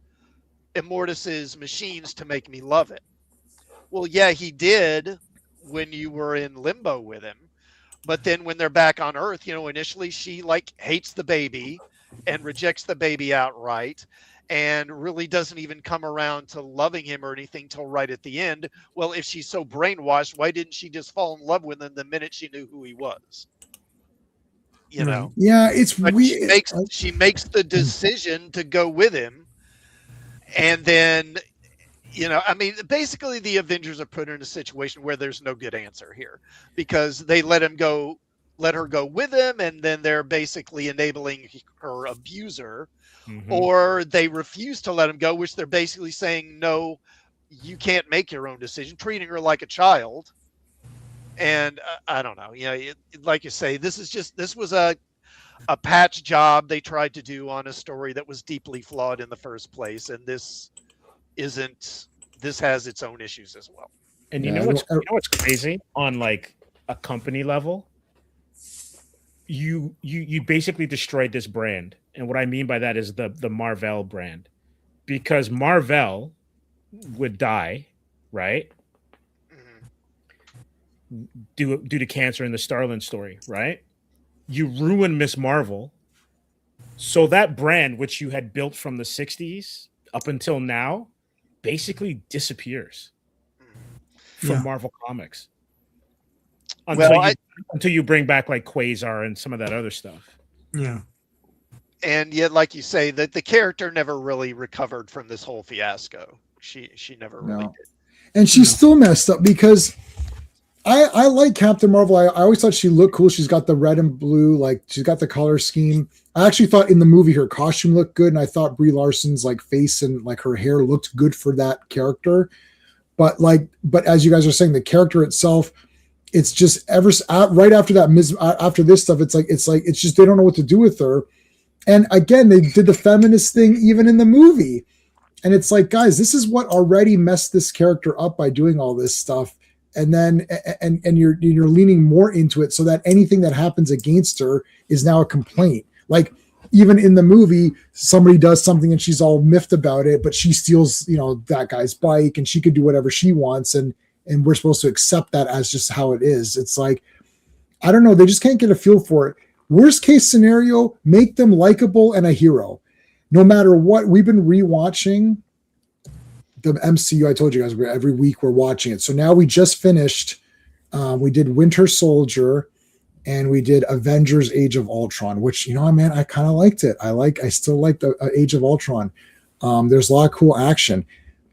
Immortus's machines to make me love it. Well, yeah, he did when you were in limbo with him. But then when they're back on Earth, initially she hates the baby and rejects the baby outright, and really doesn't even come around to loving him or anything till right at the end. Well, if she's so brainwashed, why didn't she just fall in love with him the minute she knew who he was? Yeah, it's But weird. she makes the decision to go with him, and then I mean, basically the Avengers are put in a situation where there's no good answer here, because they let her go with him, and then they're basically enabling her abuser, Mm-hmm. or they refuse to let him go, which they're basically saying, no, you can't make your own decision, treating her like a child. And I don't know, like you say, this was a patch job they tried to do on a story that was deeply flawed in the first place, and this has its own issues as well. And you know what's crazy on like a company level? You basically destroyed this brand. And what I mean by that is the Marvel brand. Because Marvel would die, right? Mm-hmm. Due to cancer in the Starlin story, right? You ruin Miss Marvel. So that brand, which you had built from the 60s up until now, basically disappears from Marvel Comics until you bring back like Quasar and some of that other stuff. Yeah. And yet, like you say, that the character never really recovered from this whole fiasco. She never really did. And she's still messed up, because I like Captain Marvel. I always thought she looked cool. She's got the red and blue, like she's got the color scheme. I actually thought in the movie her costume looked good, and I thought Brie Larson's like face and like her hair looked good for that character. But as you guys are saying, the character itself, it's just right after that, after this stuff, it's just they don't know what to do with her. And again, they did the feminist thing even in the movie, and it's like, guys, this is what already messed this character up by doing all this stuff. And then and you're leaning more into it, so that anything that happens against her is now a complaint. Like even in the movie, somebody does something and she's all miffed about it, but she steals, that guy's bike, and she could do whatever she wants, and we're supposed to accept that as just how it is. It's like, I don't know, they just can't get a feel for it. Worst case scenario, make them likable and a hero. No matter what, we've been rewatching the MCU. I told you guys, every week we're watching it. So now we just finished. We did Winter Soldier, and we did Avengers: Age of Ultron, which man, I kind of liked it. I still like the Age of Ultron. There's a lot of cool action,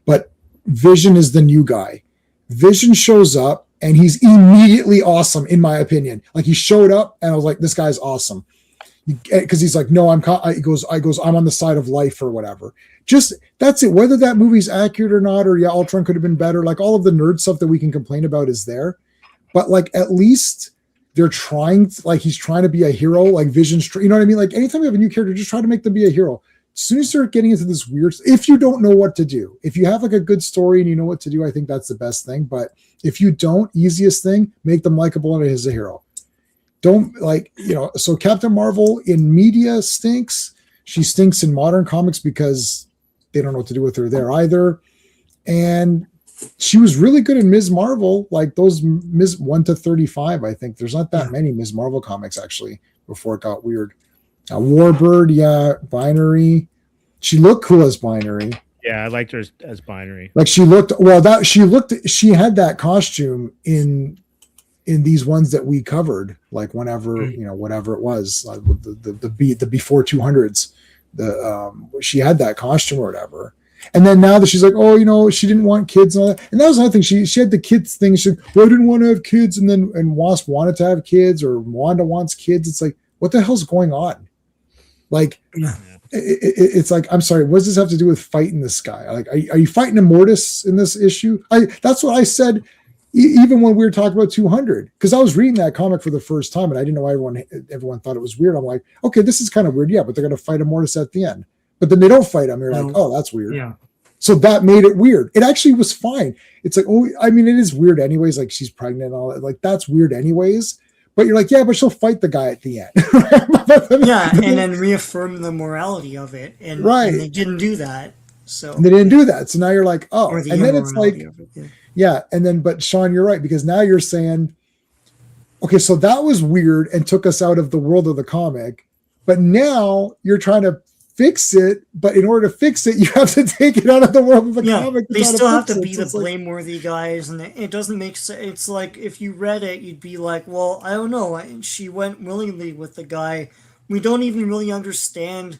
but Vision is the new guy. Vision shows up, and he's immediately awesome, in my opinion. Like, he showed up, and I was like, this guy's awesome. Because he's like, no, he goes, I'm on the side of life or whatever. Just, that's it. Whether that movie's accurate or not, or Ultron could have been better, like all of the nerd stuff that we can complain about is there. But like, at least they're trying like he's trying to be a hero, like Vision's, you know what I mean? Like anytime you have a new character, just try to make them be a hero. As soon as you start getting into this weird, if you don't know what to do, if you have like a good story and you know what to do, I think that's the best thing. But if you don't, easiest thing, make them likable and as a hero. Don't like, so Captain Marvel in media stinks. She stinks in modern comics because they don't know what to do with her there either. And she was really good in Ms. Marvel, like those Ms. 1 to 35. I think there's not that many Ms. Marvel comics actually before it got weird. Warbird, Binary. She looked cool as Binary. Yeah, I liked her as Binary. Like she had that costume in these ones that we covered, like whenever, whatever it was, like the before 200s, she had that costume or whatever. And then now that she's like, she didn't want kids and all that. And that was another thing. She had the kids thing. She said, I didn't want to have kids. And Wasp wanted to have kids, or Wanda wants kids. It's like, what the hell's going on? Like, it's like, I'm sorry, what does this have to do with fighting this guy? Like, are you fighting Immortus in this issue? That's what I said, even when we were talking about 200, because I was reading that comic for the first time and I didn't know everyone thought it was weird. I'm like, okay, this is kind of weird. Yeah, but they're going to fight Immortus at the end. But then they don't fight him. You're like, oh, that's weird. Yeah. So that made it weird. It actually was fine. It's like, it is weird anyways. Like she's pregnant and all that. Like that's weird anyways. But you're like, yeah, but she'll fight the guy at the end. Yeah, and then reaffirm the morality of it. And they didn't do that. So they didn't do that. So now you're like, oh, and then it's like, and then, but Sean, you're right, because now you're saying, okay, so that was weird and took us out of the world of the comic, but now you're trying to fix it, but in order to fix it, you have to take it out of the world of the comic. They still have to be the blameworthy guys, and it doesn't make sense. It's like if you read it, you'd be like, well, I don't know. She went willingly with the guy. We don't even really understand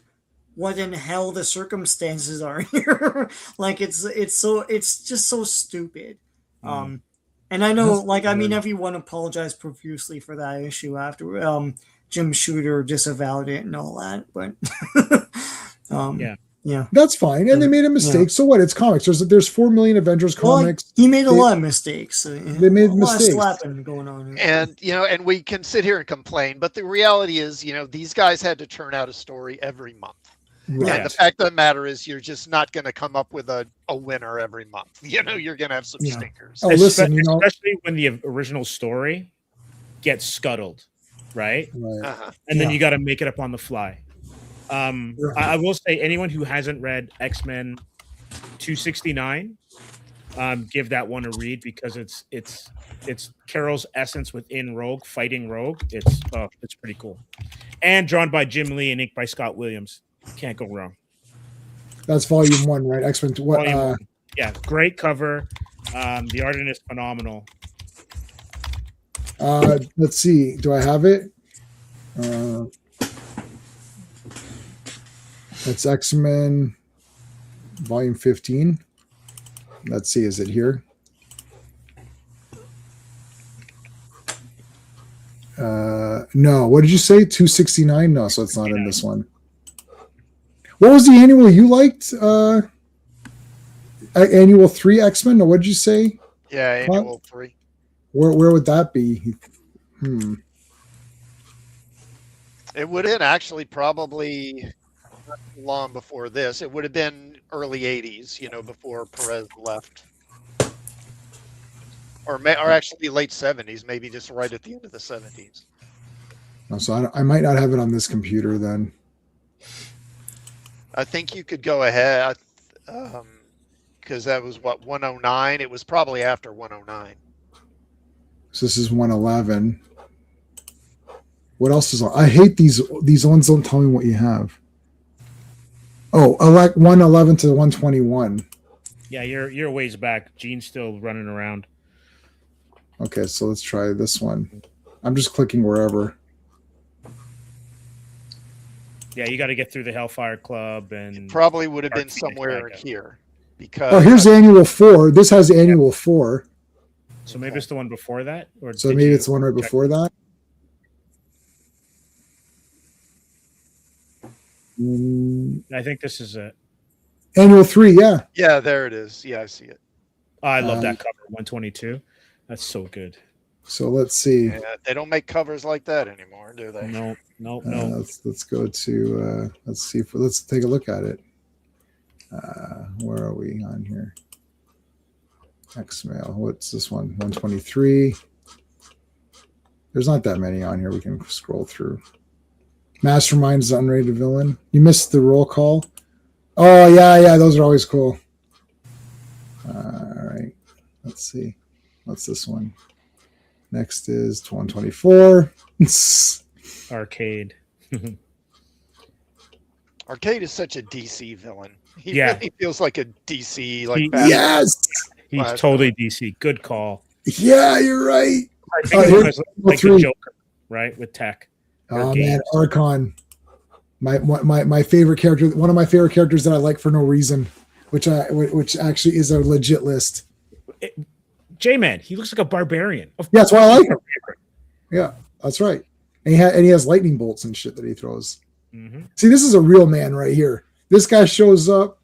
what in hell the circumstances are here. Like it's just so stupid. And I know, everyone apologized profusely for that issue after Jim Shooter disavowed it and all that, but that's fine. And they made a mistake. So what? It's comics. There's 4 million Avengers comics. He made a lot of mistakes. They made mistakes. A lot of slapping going on. And and we can sit here and complain, but the reality is, these guys had to turn out a story every month. Right. And the fact of the matter is, you're just not going to come up with a winner every month. You're going to have some stinkers. Oh, listen, especially when the original story gets scuttled, right? Uh-huh. And then you got to make it up on the fly. I will say, anyone who hasn't read X-Men 269, give that one a read, because it's Carol's essence within Rogue, fighting Rogue. It's pretty cool, and drawn by Jim Lee and inked by Scott Williams. Can't go wrong. That's volume 1, right? X-Men. Volume 1. Yeah, great cover. The art is phenomenal. Let's see. Do I have it? That's X-Men volume 15. Let's see. Is it here? No. What did you say? 269? No, so it's not in this one. What was the annual you liked? Annual 3 X-Men? No, what did you say? Yeah, annual 3. Where would that be? It would have actually probably not long before this. It would have been early 80s, before Perez left. Or actually late 70s, maybe just right at the end of the 70s. So I might not have it on this computer then. I think you could go ahead, because that was 109. It was probably after 109. So this is 111. What else is on? I hate these ones. Don't tell me what you have. Oh, 111 to 121. Yeah, you're a ways back. Gene's still running around. Okay, so let's try this one. I'm just clicking wherever. Yeah, you got to get through the Hellfire Club, and it probably would have been somewhere in here, because here's annual 4. This has annual 4. So maybe it's the one before that, or so maybe it's the one right before that. I think this is it. Annual 3, yeah. Yeah, there it is. Yeah, I see it. Oh, I love that cover, 122. That's so good. So let's see. Yeah, they don't make covers like that anymore, do they? No. Let's go to let's take a look at it. Where are we on here? X-Mail. What's this one? 123. There's not that many on here. We can scroll through. Mastermind is an unrated villain. You missed the roll call. Oh yeah. Those are always cool. All right. Let's see. What's this one? Next is 124. Arcade. Arcade is such a DC villain. He Yeah. really feels like a DC Yes. He's Last totally DC. Good call. Yeah, you're right. I think here- it was like the Joker, right? With tech. Oh man, Archon. My favorite character, one of my favorite characters that I like for no reason, which actually is a legit list. J-Man, he looks like a barbarian. Yeah, that's why I like him. Yeah, that's right. And he has lightning bolts and shit that he throws. Mm-hmm. See, this is a real man right here. This guy shows up.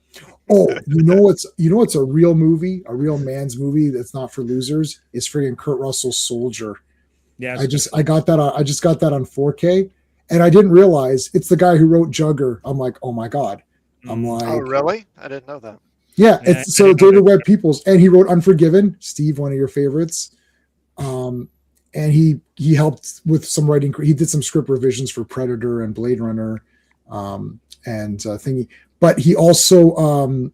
Oh, you know what's a real movie, a real man's movie that's not for losers? It's friggin' Kurt Russell's Soldier. Yeah, I just got that on 4K, and I didn't realize it's the guy who wrote Jugger. I'm like, oh my god. I'm like, Oh, really? I didn't know that. yeah. Yeah, It's so David Webb Peoples, and he wrote Unforgiven. Steve, one of your favorites. And he helped with some writing. He did some script revisions for Predator and Blade Runner, and thingy. But he also,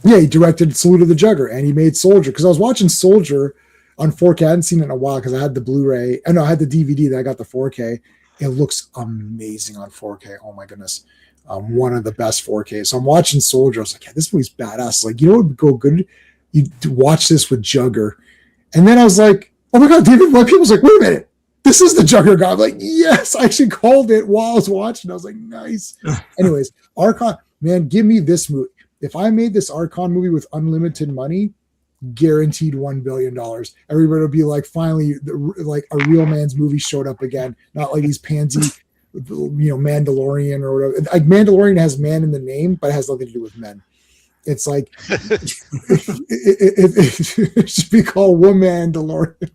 he directed Salute of the Jugger, and he made Soldier. Because I was watching Soldier on 4K. I hadn't seen it in a while because I had the Blu-ray. I had the DVD that I got the 4K. It looks amazing on 4K. Oh my goodness. One of the best 4K. So I'm watching Soldier. I was like, yeah, this movie's badass. Like, you know what would go good? You watch this with Jugger. And then I was like, oh my God, David Webb Peoples like, wait a minute. This is the Jugger guy. I'm like, yes, I actually called it while I was watching. I was like, nice. Anyways, Archon, man, give me this movie. If I made this Archon movie with unlimited money, guaranteed $1 billion. Everybody would be like, finally, like a real man's movie showed up again, not like these pansy, Mandalorian or whatever. Like Mandalorian has man in the name, but it has nothing to do with men. It's like it should be called Womandalorian.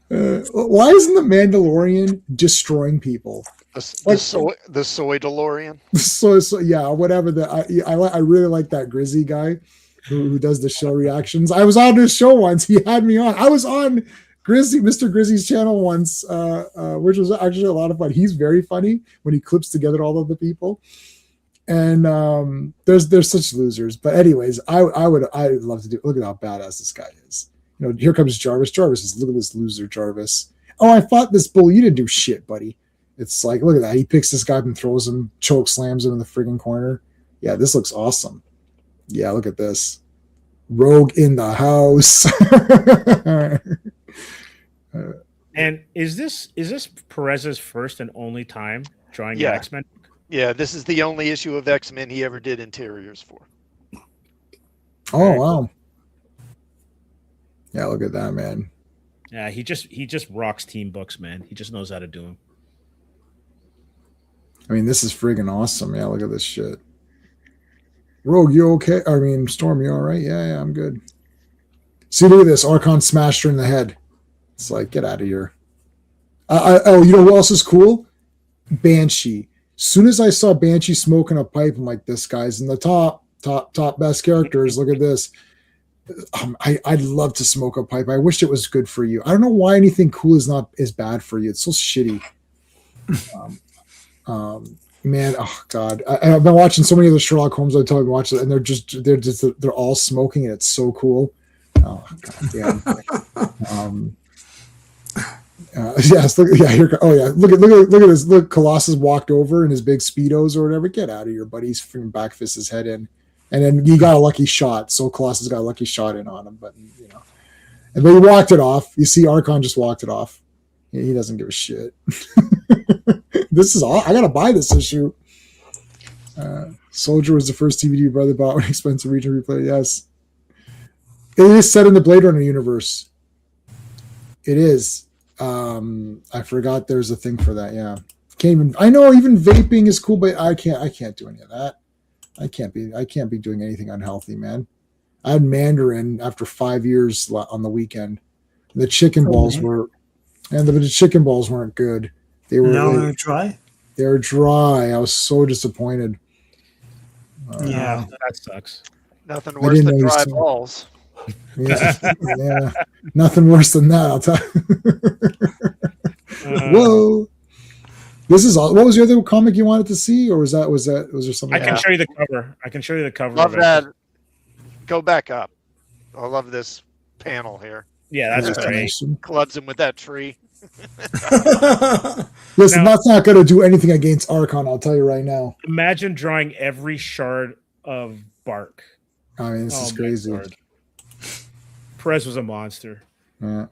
Why isn't the Mandalorian destroying people? The soy DeLorean. So yeah, whatever. I really like that Grizzy guy who does the show reactions. I was on his show once. He had me on. I was on Mr. Grizzy's channel once, which was actually a lot of fun. He's very funny when he clips together all of the people. And there's such losers. But anyways, I'd love to do. Look at how badass this guy is. Here comes Jarvis. Jarvis is, look at this loser, Jarvis. Oh, I fought this bull. You didn't do shit, buddy. It's like, look at that. He picks this guy up and throws him, choke slams him in the friggin' corner. Yeah, this looks awesome. Yeah, look at this. Rogue in the house. And is this Perez's first and only time drawing an X-Men? Yeah, this is the only issue of X-Men he ever did interiors for. Oh, wow. Yeah, look at that, man. Yeah, he just rocks team books, man. He just knows how to do them. I mean, this is friggin' awesome. Yeah, look at this shit. Rogue, you okay? I mean, Storm, you all right? Yeah, I'm good. See, look at this. Archon smashed her in the head. It's like, get out of here. You know who else is cool? Banshee. Soon as I saw Banshee smoking a pipe, I'm like, this guy's in the top best characters. Look at this. I'd love to smoke a pipe. I wish it was good for you. I don't know why anything cool is bad for you. It's so shitty. Man, oh God, I've been watching so many of the Sherlock Holmes. I told me watch it, and they're all smoking, and it's so cool. Oh God damn. Yes, look, yeah, here. Oh yeah, look at this. Look, Colossus walked over in his big speedos or whatever. Get out of here, buddy. He's freaking back fist his head in. And then he got a lucky shot. So Colossus got a lucky shot in on him, but and then he walked it off. You see, Archon just walked it off. He doesn't give a shit. This is all. I gotta buy this issue. Soldier was the first DVD brother bought when expensive region replay. Yes, it is set in the Blade Runner universe. It is. I forgot there's a thing for that. Yeah, I know even vaping is cool, but I can't do any of that. I can't be doing anything unhealthy, man. I had Mandarin after 5 years on the weekend. The chicken balls were, and the chicken balls weren't good. They were dry. They were dry. I was so disappointed. Yeah, that sucks. Nothing worse than dry balls. Yeah, nothing worse than that. I'll tell you. Whoa. This is all. What was the other comic you wanted to see, or was there something? I can show you the cover. Love that. Go back up. I love this panel here. Yeah, that's great. Clubs him with that tree. Listen, that's not going to do anything against Archon. I'll tell you right now. Imagine drawing every shard of bark. I mean, this is crazy. Perez was a monster. Yeah.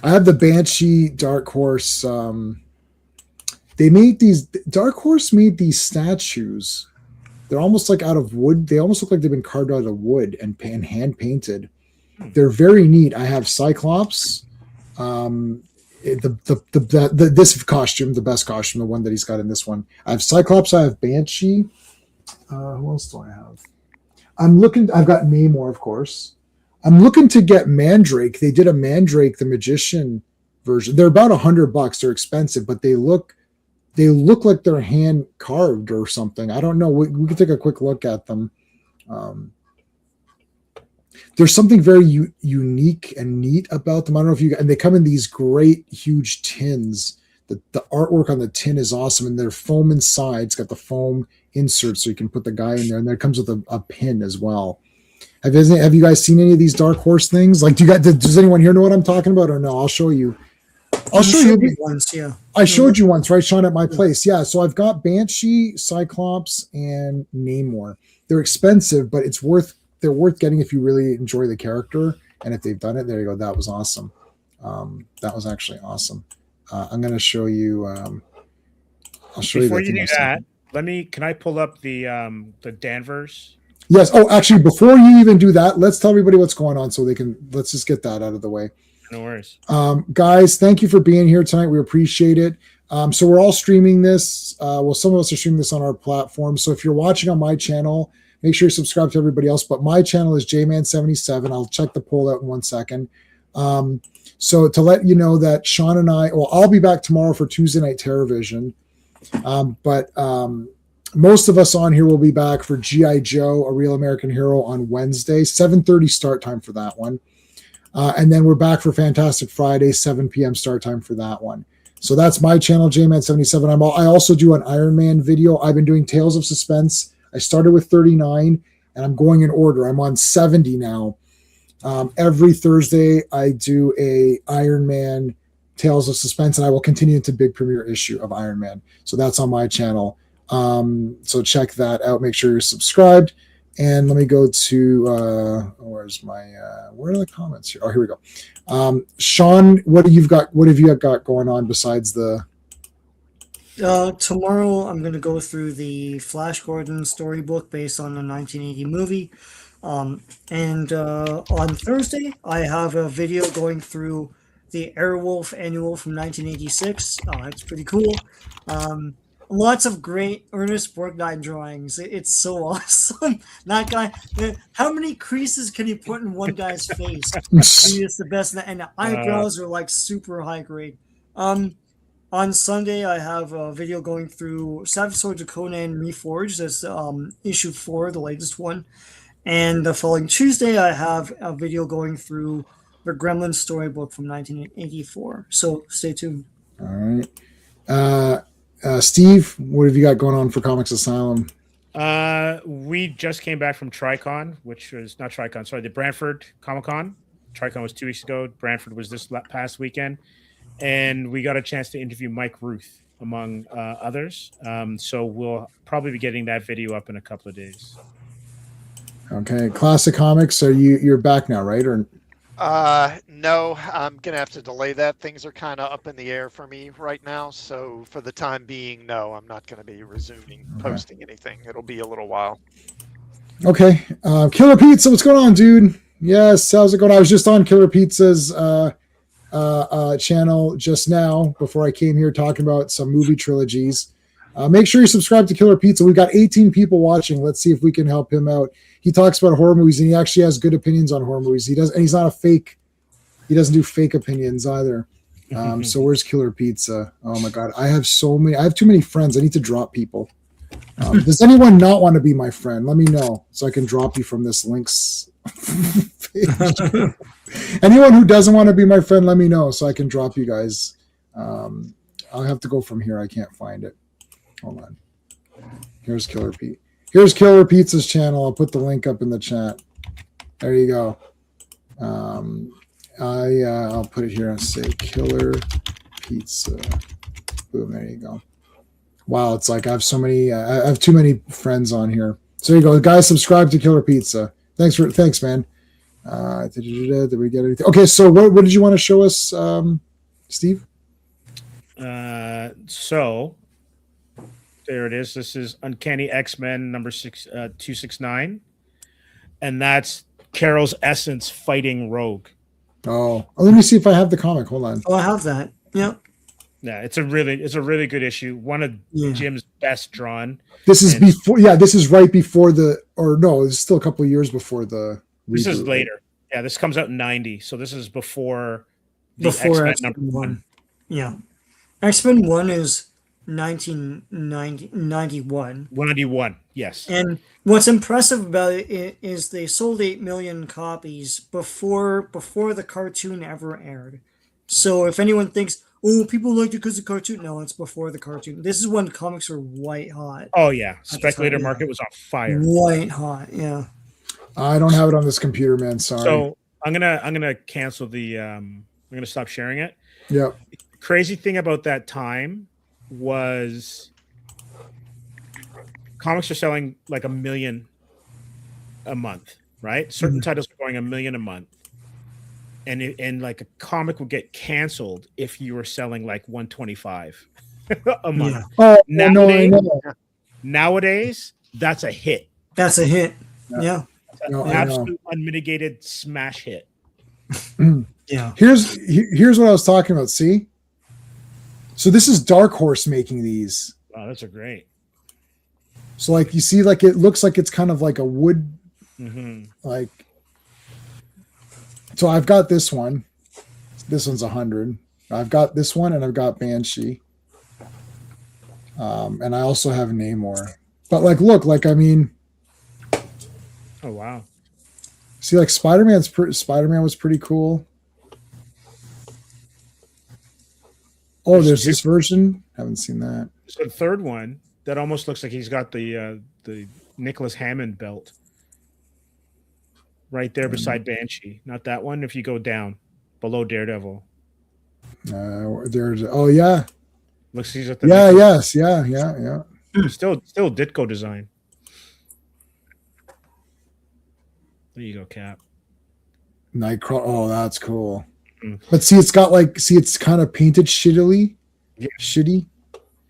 I have the Banshee Dark Horse. They made these. Dark Horse made these statues. They're almost like out of wood. They almost look like they've been carved out of wood and hand painted. They're very neat. I have Cyclops. This costume, the best costume, the one that he's got in this one. I have Cyclops. I have Banshee. Who else do I have? I've got Namor, of course. I'm looking to get Mandrake. They did a Mandrake the Magician version. They're about $100. They're expensive, but they look like they're hand carved or something. I don't know. We can take a quick look at them. There's something very unique and neat about them. I don't know if and they come in these great huge tins. The artwork on the tin is awesome, and they're foam inside. It's got the foam insert so you can put the guy in there, and there comes with a pin as well. Have you guys seen any of these Dark Horse things? Like, does anyone here know what I'm talking about, or no? I'll show you. I'll show you once. Yeah, I showed you once, right, Sean, at my place. Yeah, so I've got Banshee, Cyclops, and Namor. They're expensive, but they're worth getting if you really enjoy the character. And if they've done it, there you go. That was awesome. That was actually awesome. I'm going to show you. I'll show Before you. Before you do that, can I pull up the Danvers? Yes. Oh, actually, before you even do that, let's tell everybody what's going on so let's just get that out of the way. No worries. Guys, thank you for being here tonight. We appreciate it. So we're all streaming this. Some of us are streaming this on our platform. So if you're watching on my channel, make sure you subscribe to everybody else. But my channel is JMan77. I'll check the poll out in 1 second. So to let you know that Sean and I'll be back tomorrow for Tuesday Night TerrorVision. But most of us on here will be back for G.I. Joe, A Real American Hero on Wednesday, 7:30 start time for that one. And then we're back for Fantastic Friday, 7 p.m. start time for that one. So that's my channel, JMan77. I also do an Iron Man video. I've been doing Tales of Suspense. I started with 39, and I'm going in order. I'm on 70 now. Every Thursday, I do a Iron Man Tales of Suspense, and I will continue into big premiere issue of Iron Man. So that's on my channel. So check that out. Make sure you're subscribed. And let me go to where are the comments here? Oh, here we go. Sean, what have you got going on besides the? Tomorrow I'm going to go through the Flash Gordon storybook based on the 1980 movie. And on Thursday, I have a video going through the Airwolf annual from 1986. It's pretty cool. Lots of great Ernest Borgnine drawings. It's so awesome. That guy, how many creases can you put in one guy's face? It's the best. And the eyebrows are like super high grade. On Sunday, I have a video going through Savage Swords of Conan Reforged. That's issue 4, the latest one. And the following Tuesday, I have a video going through the Gremlins storybook from 1984. So stay tuned. All right. Steve, what have you got going on for Comics Asylum? We just came back from TriCon, which was not TriCon, sorry, the Brantford Comic Con. TriCon was 2 weeks ago. Brantford was this past weekend. And we got a chance to interview Mike Ruth, among others. So we'll probably be getting that video up in a couple of days. Okay. Classic Comics, you're back now, right? Or no, I'm gonna have to delay that. Things are kind of up in the air for me right now. So for the time being, no, I'm not gonna be resuming posting anything. It'll be a little while. Okay. Killer Pizza, what's going on, dude? Yes, how's it going? I was just on Killer Pizza's channel just now before I came here talking about some movie trilogies. Make sure you subscribe to Killer Pizza. We've got 18 people watching. Let's see if we can help him out. He talks about horror movies, and he actually has good opinions on horror movies. He does, and he's not a fake He doesn't do fake opinions either. So where's Killer Pizza? Oh my God. I have too many friends. I need to drop people. Does anyone not want to be my friend? Let me know so I can drop you from this links page. Anyone who doesn't want to be my friend, let me know so I can drop you guys. I'll have to go from here. I can't find it. Hold on. Here's Killer Pete. Here's Killer Pizza's channel. I'll put the link up in the chat. There you go. I'll put it here and say Killer Pizza. Boom, there you go. Wow, it's like I have too many friends on here. So there you go. Guys, subscribe to Killer Pizza. Thanks, man. Did we get anything? Okay, so what did you want to show us, Steve? So there it is. This is Uncanny X-Men number 269. And that's Carol's Essence fighting Rogue. Oh, let me see if I have the comic. Hold on. Oh, I have that. Yep. Yeah, it's a really good issue. One of Jim's best drawn. This is before. Yeah, this is right before it's still a couple of years before the. This is later. Yeah, this comes out in 90, so this is before X-Men number 1. Yeah, X-Men 1 is 1991. 191. Yes. And what's impressive about it is they sold 8 million copies before the cartoon ever aired. So if anyone thinks, oh, people liked it because of the cartoon, no, it's before the cartoon. This is when comics were white hot. Oh yeah, speculator market was on fire. White hot, yeah. I don't have it on this computer, man. Sorry. So I'm gonna cancel the. I'm gonna stop sharing it. Yeah. Crazy thing about that time was comics are selling like 1 million a month, right? Certain titles are going 1 million a month, and like a comic would get canceled if you were selling like 125 a month. Yeah. Oh nowadays, no! Nowadays, that's a hit. That's a hit. Yeah. Absolute unmitigated smash hit. Yeah. Here's what I was talking about. See, so this is Dark Horse making these. Oh, that's a great. So like you see, like it looks like it's kind of like a wood, like. So I've got this one. This one's 100. I've got this one, and I've got Banshee. And I also have Namor. But like, look, like I mean. Oh wow! See, like Spider-Man was pretty cool. Oh, there's this version. Haven't seen that. So the third one that almost looks like he's got the Nicholas Hammond belt right there beside Banshee. Not that one. If you go down below Daredevil, there's yeah. Looks he's at the yeah. Still Ditko design. There you go, Cap. Nightcrawler. Oh, that's cool. But see, it's kind of painted shittily. Yeah. Shitty.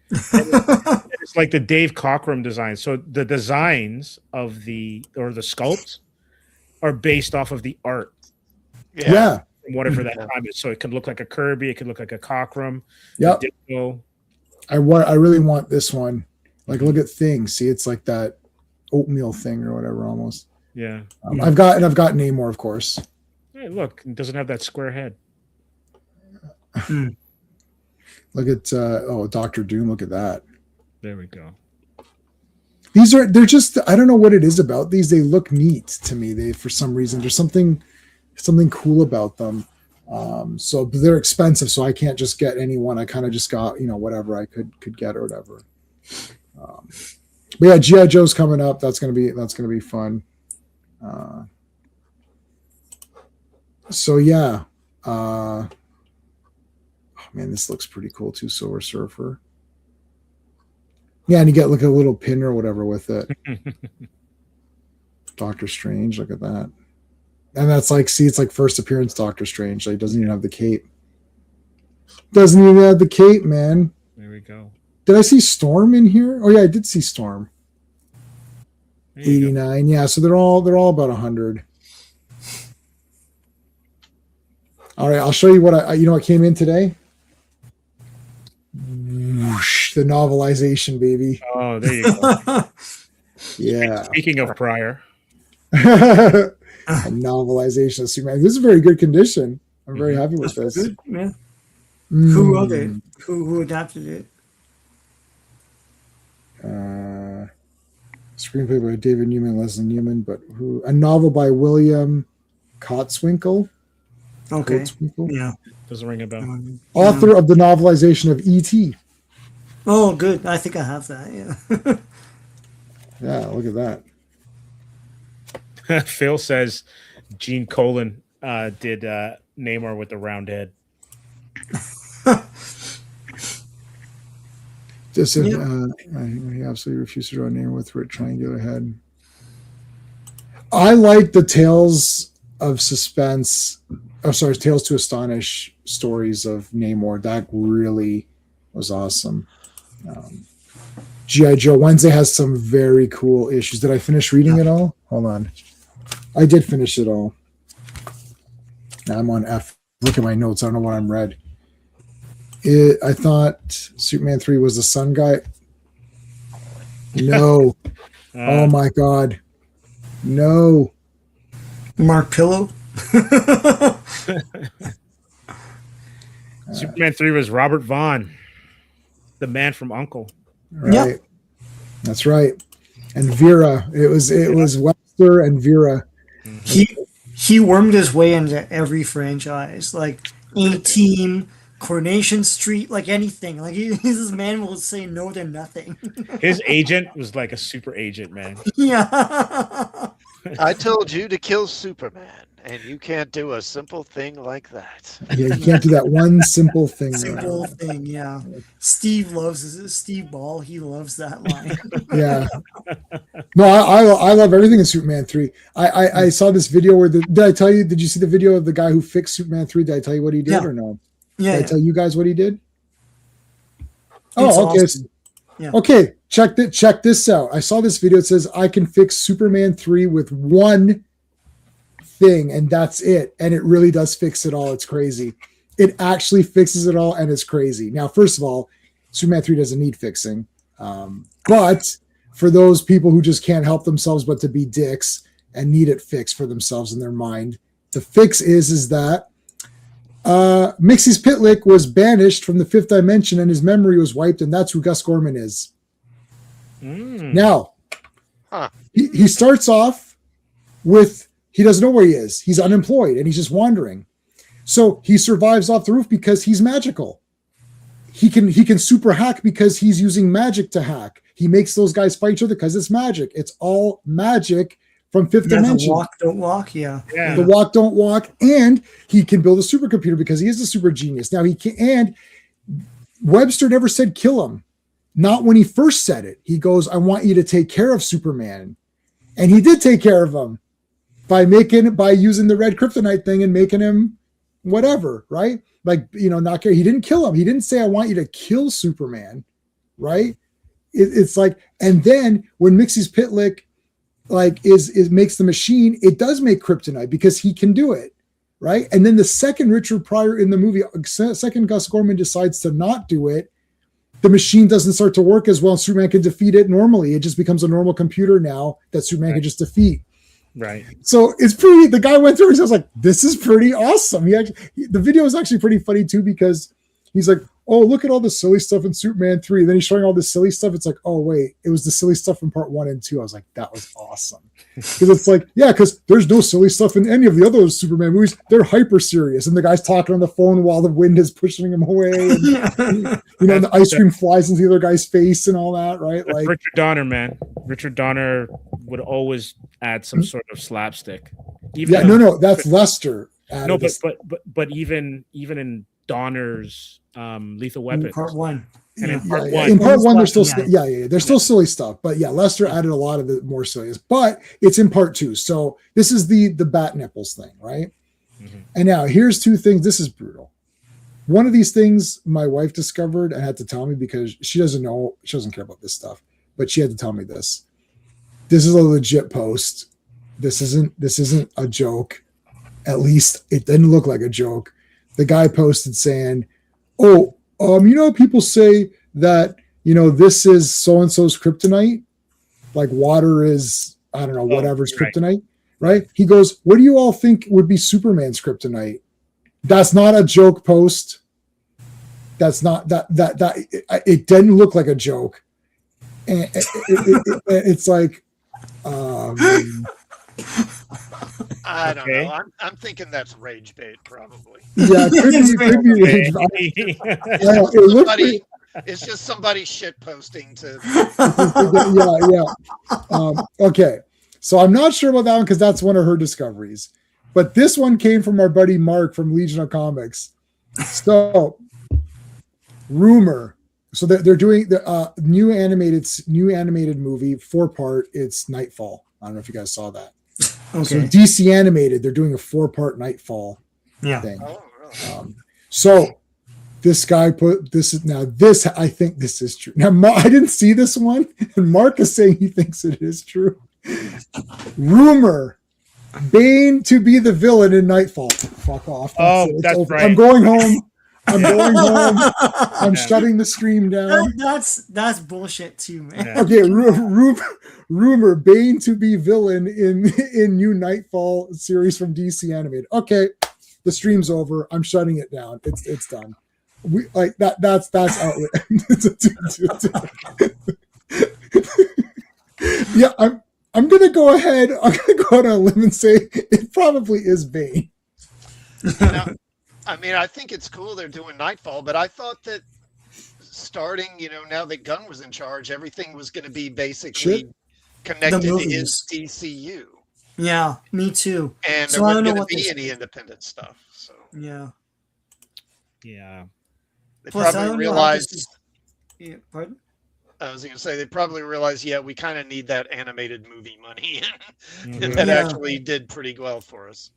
It's like the Dave Cockrum design. So the designs of the sculpts are based off of the art. Yeah. From whatever that time is. So it could look like a Kirby. It could look like a Cockrum. Yep. Ditko. I really want this one. Like, look at things. See, it's like that oatmeal thing or whatever almost. Yeah. I've got Namor, of course. Hey, look, it doesn't have that square head. Look at Dr. Doom. Look at that. There we go. They're just, I don't know what it is about these. They look neat to me. For some reason, there's something cool about them. So they're expensive, so I can't just get any one. I kind of just got, whatever I could get or whatever. But yeah, G.I. Joe's coming up. That's gonna be fun. So yeah. Oh man, this looks pretty cool too. Silver Surfer. Yeah, and you get like a little pin or whatever with it. Doctor Strange, look at that. And that's like, see, it's like first appearance Doctor Strange. Like, doesn't even have the cape. Doesn't even have the cape, man. There we go. Did I see Storm in here? Oh yeah, I did see Storm. 89. Yeah, so they're all about 100. All right, I'll show you what what came in today. Whoosh, the novelization, baby. Oh, there you go. Yeah. Speaking of prior. A novelization of Superman. This is very good condition. I'm very happy with That's this. good, yeah. Mm. Who wrote it? Who adapted it? Screenplay by David Newman, Leslie Newman, but a novel by William Kotzwinkle. Okay. Kotzwinkle? Yeah. Doesn't ring a bell. Author of the novelization of E.T. Oh, good. I think I have that. Yeah. Yeah, look at that. Phil says Gene Colan did Namor with the round head. He absolutely refused to draw a name with a triangular head. I like the Tales of Suspense. Oh, sorry, Tales to Astonish stories of Namor. That really was awesome. G.I. Joe Wednesday has some very cool issues. Did I finish reading it all? Hold on. I did finish it all. Now I'm on F. Look at my notes. I don't know what I'm read. I thought Superman 3 was the sun guy. No. Oh my God. No. Mark Pillow. Superman 3 was Robert Vaughn, the man from Uncle. Right. Yep. That's right. And Vera. It was Webster and Vera. He wormed his way into every franchise, like A-Team, Coronation Street, like anything. Like this man will say no to nothing. His agent was like a super agent, man. Yeah. I told you to kill Superman, and you can't do a simple thing like that. Yeah, you can't do that one simple thing. Simple thing, yeah. Steve Ball, he loves that line. Yeah. No, I love everything in Superman 3. I saw this video where did I tell you, did you see the video of the guy who fixed Superman 3? Did I tell you what he did or no? Yeah. Did I tell you guys what he did? It's okay. awesome. Yeah. Okay, check this out. I saw this video. It says I can fix Superman 3 with one thing, and that's it. And it really does fix it all. It's crazy. It actually fixes it all, and it's crazy. Now, first of all, Superman 3 doesn't need fixing. But for those people who just can't help themselves but to be dicks and need it fixed for themselves in their mind, the fix is that Mixie's Pitlick was banished from the fifth dimension and his memory was wiped, and that's who Gus Gorman is. Now, he starts off with, he doesn't know where he is. He's unemployed and he's just wandering. So he survives off the roof because he's magical. He can super hack because he's using magic to hack. He makes those guys fight each other because it's magic. It's all magic from fifth dimension. The walk, don't walk, yeah. The walk, don't walk. And he can build a supercomputer because he is a super genius. Now he can, and Webster never said kill him. Not when he first said it. He goes, I want you to take care of Superman. And he did take care of him by using the red kryptonite thing and making him whatever, right? Like, not care. He didn't kill him. He didn't say, I want you to kill Superman, right? It's like, and then when Mixie's Pitlick makes the machine, it does make kryptonite because he can do it, right? And then the second Richard Pryor in the movie, second Gus Gorman decides to not do it, the machine doesn't start to work as well. Superman can defeat it normally. It just becomes a normal computer now that Superman can just defeat. Right. So it's pretty, the guy went through, he was like, this is pretty awesome. The video is actually pretty funny too, because he's like, oh, look at all the silly stuff in Superman 3. Then he's showing all the silly stuff. It's like, oh, wait, it was the silly stuff in part 1 and 2. I was like, that was awesome. Because it's like, yeah, because there's no silly stuff in any of the other Superman movies. They're hyper serious. And the guy's talking on the phone while the wind is pushing him away. And, and the ice cream flies into the other guy's face and all that, right? That's like Richard Donner, man. Richard Donner would always add some sort of slapstick. That's Lester. No, but even in Donner's Lethal Weapon, part 1. And in part in part 1, there's still there's still silly stuff, but Lester added a lot of the more silliness. But it's in part 2, so this is the bat nipples thing, right? Mm-hmm. And now here's 2 things. This is brutal. One of these things my wife discovered and had to tell me because she doesn't know, she doesn't care about this stuff, but she had to tell me this. This is a legit post. This isn't a joke. At least it didn't look like a joke. The guy posted saying, oh, people say that, this is so-and-so's kryptonite, like water is, I don't know, whatever's kryptonite, right? He goes, what do you all think would be Superman's kryptonite? That's not a joke post. That's not that it didn't look like a joke. And it's like, I don't know. I'm thinking that's rage bait, probably. Yeah, could be rage bait. It's just somebody shit posting to. Okay, so I'm not sure about that one because that's one of her discoveries, but this one came from our buddy Mark from Legion of Comics. So, rumor. So they're doing the new animated movie, 4-part. It's Nightfall. I don't know if you guys saw that. Okay. So DC animated, they're doing a 4-part Nightfall thing. Oh, really? So this guy put this. Now this, I think this is true. Now I didn't see this one, and Mark is saying he thinks it is true. Rumor: Bane to be the villain in Nightfall. Fuck off. That's right. I'm going home. I'm shutting the stream down. That's bullshit too, man. Yeah. Okay, rumor: Bane to be villain in new Nightfall series from DC animated. Okay, the stream's over. I'm shutting it down. It's done. We like that. That's yeah. I'm gonna go ahead. I'm gonna go out on a limb and say it probably is Bane. Now, I mean, I think it's cool they're doing Nightfall, but I thought that starting, now that Gunn was in charge, everything was going to be basically connected to his DCU. Yeah, me too. And there wasn't going to be any independent stuff. So yeah. They Plus, probably realized. Pardon? I was going to say they probably realized, we kind of need that animated movie money, and that actually did pretty well for us.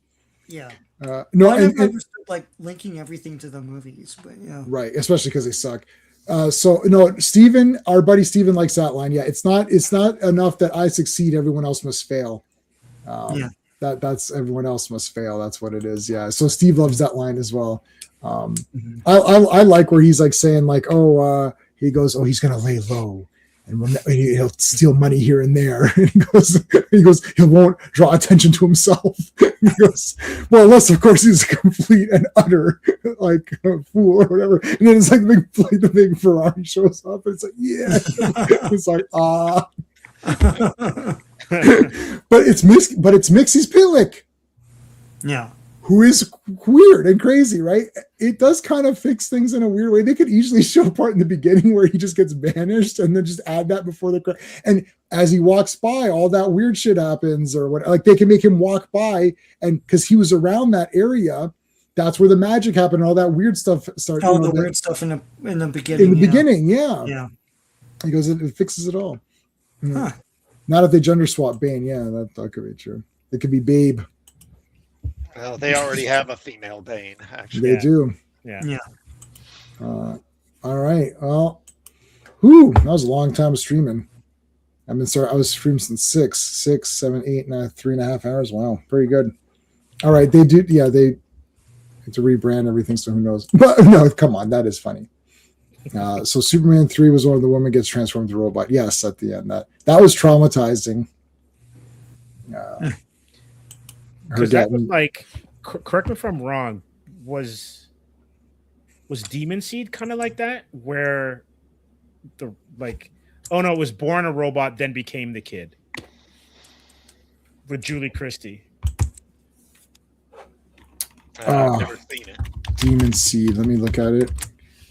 Yeah. No, I never understood like linking everything to the movies, but yeah. Right, especially because they suck. So no, Steven, our buddy Steven likes that line. Yeah, it's not enough that I succeed, everyone else must fail. That's everyone else must fail. That's what it is. Yeah. So Steve loves that line as well. I like where he's like saying like, he goes, he's gonna lay low. And he'll steal money here and there. And he goes, he won't draw attention to himself. He goes, well, unless of course he's a complete and utter like fool or whatever. And then it's like the big Ferrari shows up. And it's like, yeah, it's like but it's Mixie's Pillick. Yeah. Who is weird and crazy, right? It does kind of fix things in a weird way. They could easily show a part in the beginning where he just gets banished and then just add that before the and as he walks by, all that weird shit happens or what. Like they can make him walk by, and because he was around that area, that's where the magic happened. And all that weird stuff started. Weird stuff in the beginning. In the beginning, yeah. Yeah. He goes, it fixes it all. Huh. Not if they gender swap Bane. Yeah, that could be true. It could be Babe. Well, they already have a female Bane, actually. They do. Yeah. All right. Well, that was a long time of streaming. I was streaming since 6, 7, 8, 9, 3.5 hours. Wow, pretty good. All right, they do. Yeah, they have to rebrand everything. So who knows? But no, come on, that is funny. So Superman 3 was when the woman gets transformed to a robot. Yes, at the end that was traumatizing. Because that was like, correct me if I'm wrong, was Demon Seed kind of like that, where it was born a robot, then became the kid with Julie Christie. I've never seen it. Demon Seed. Let me look at it.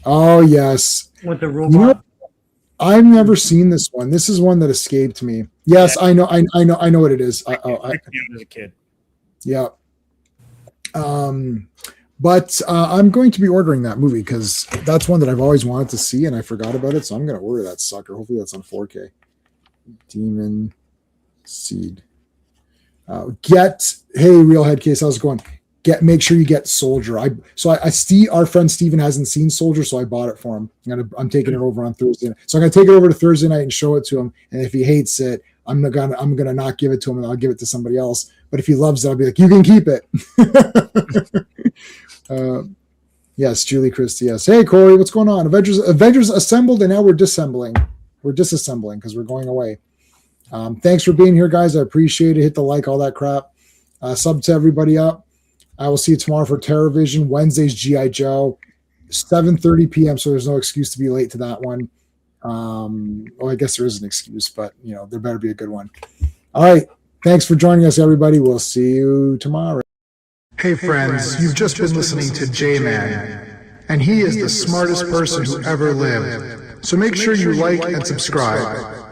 Oh yes, with the robot. I've never seen this one. This is one that escaped me. Yes, yeah. I know what it is. As a kid. Yeah. But I'm going to be ordering that movie because that's one that I've always wanted to see and I forgot about it. So I'm going to order that sucker. Hopefully that's on 4K. Demon Seed. Hey, Real Head Case, how's it going? Make sure you get Soldier. Our friend Steven hasn't seen Soldier, so I bought it for him. I'm taking it over on Thursday night. So I'm gonna take it over to Thursday night and show it to him. And if he hates it, I'm gonna not give it to him and I'll give it to somebody else. But if he loves it, I'll be like, you can keep it. Yes, Julie Christie. Yes. Hey Corey, what's going on? Avengers assembled and now we're disassembling. We're disassembling because we're going away. Thanks for being here, guys. I appreciate it. Hit the like, all that crap. Sub to everybody up. I will see you tomorrow for TerrorVision. Wednesday's G.I. Joe, 7:30 p.m. So there's no excuse to be late to that one. Well, I guess there is an excuse, but there better be a good one. All right. Thanks for joining us, everybody. We'll see you tomorrow. Hey friends, you've just been listening to J-Man, and he is the smartest person who ever lived. So make sure you like and subscribe.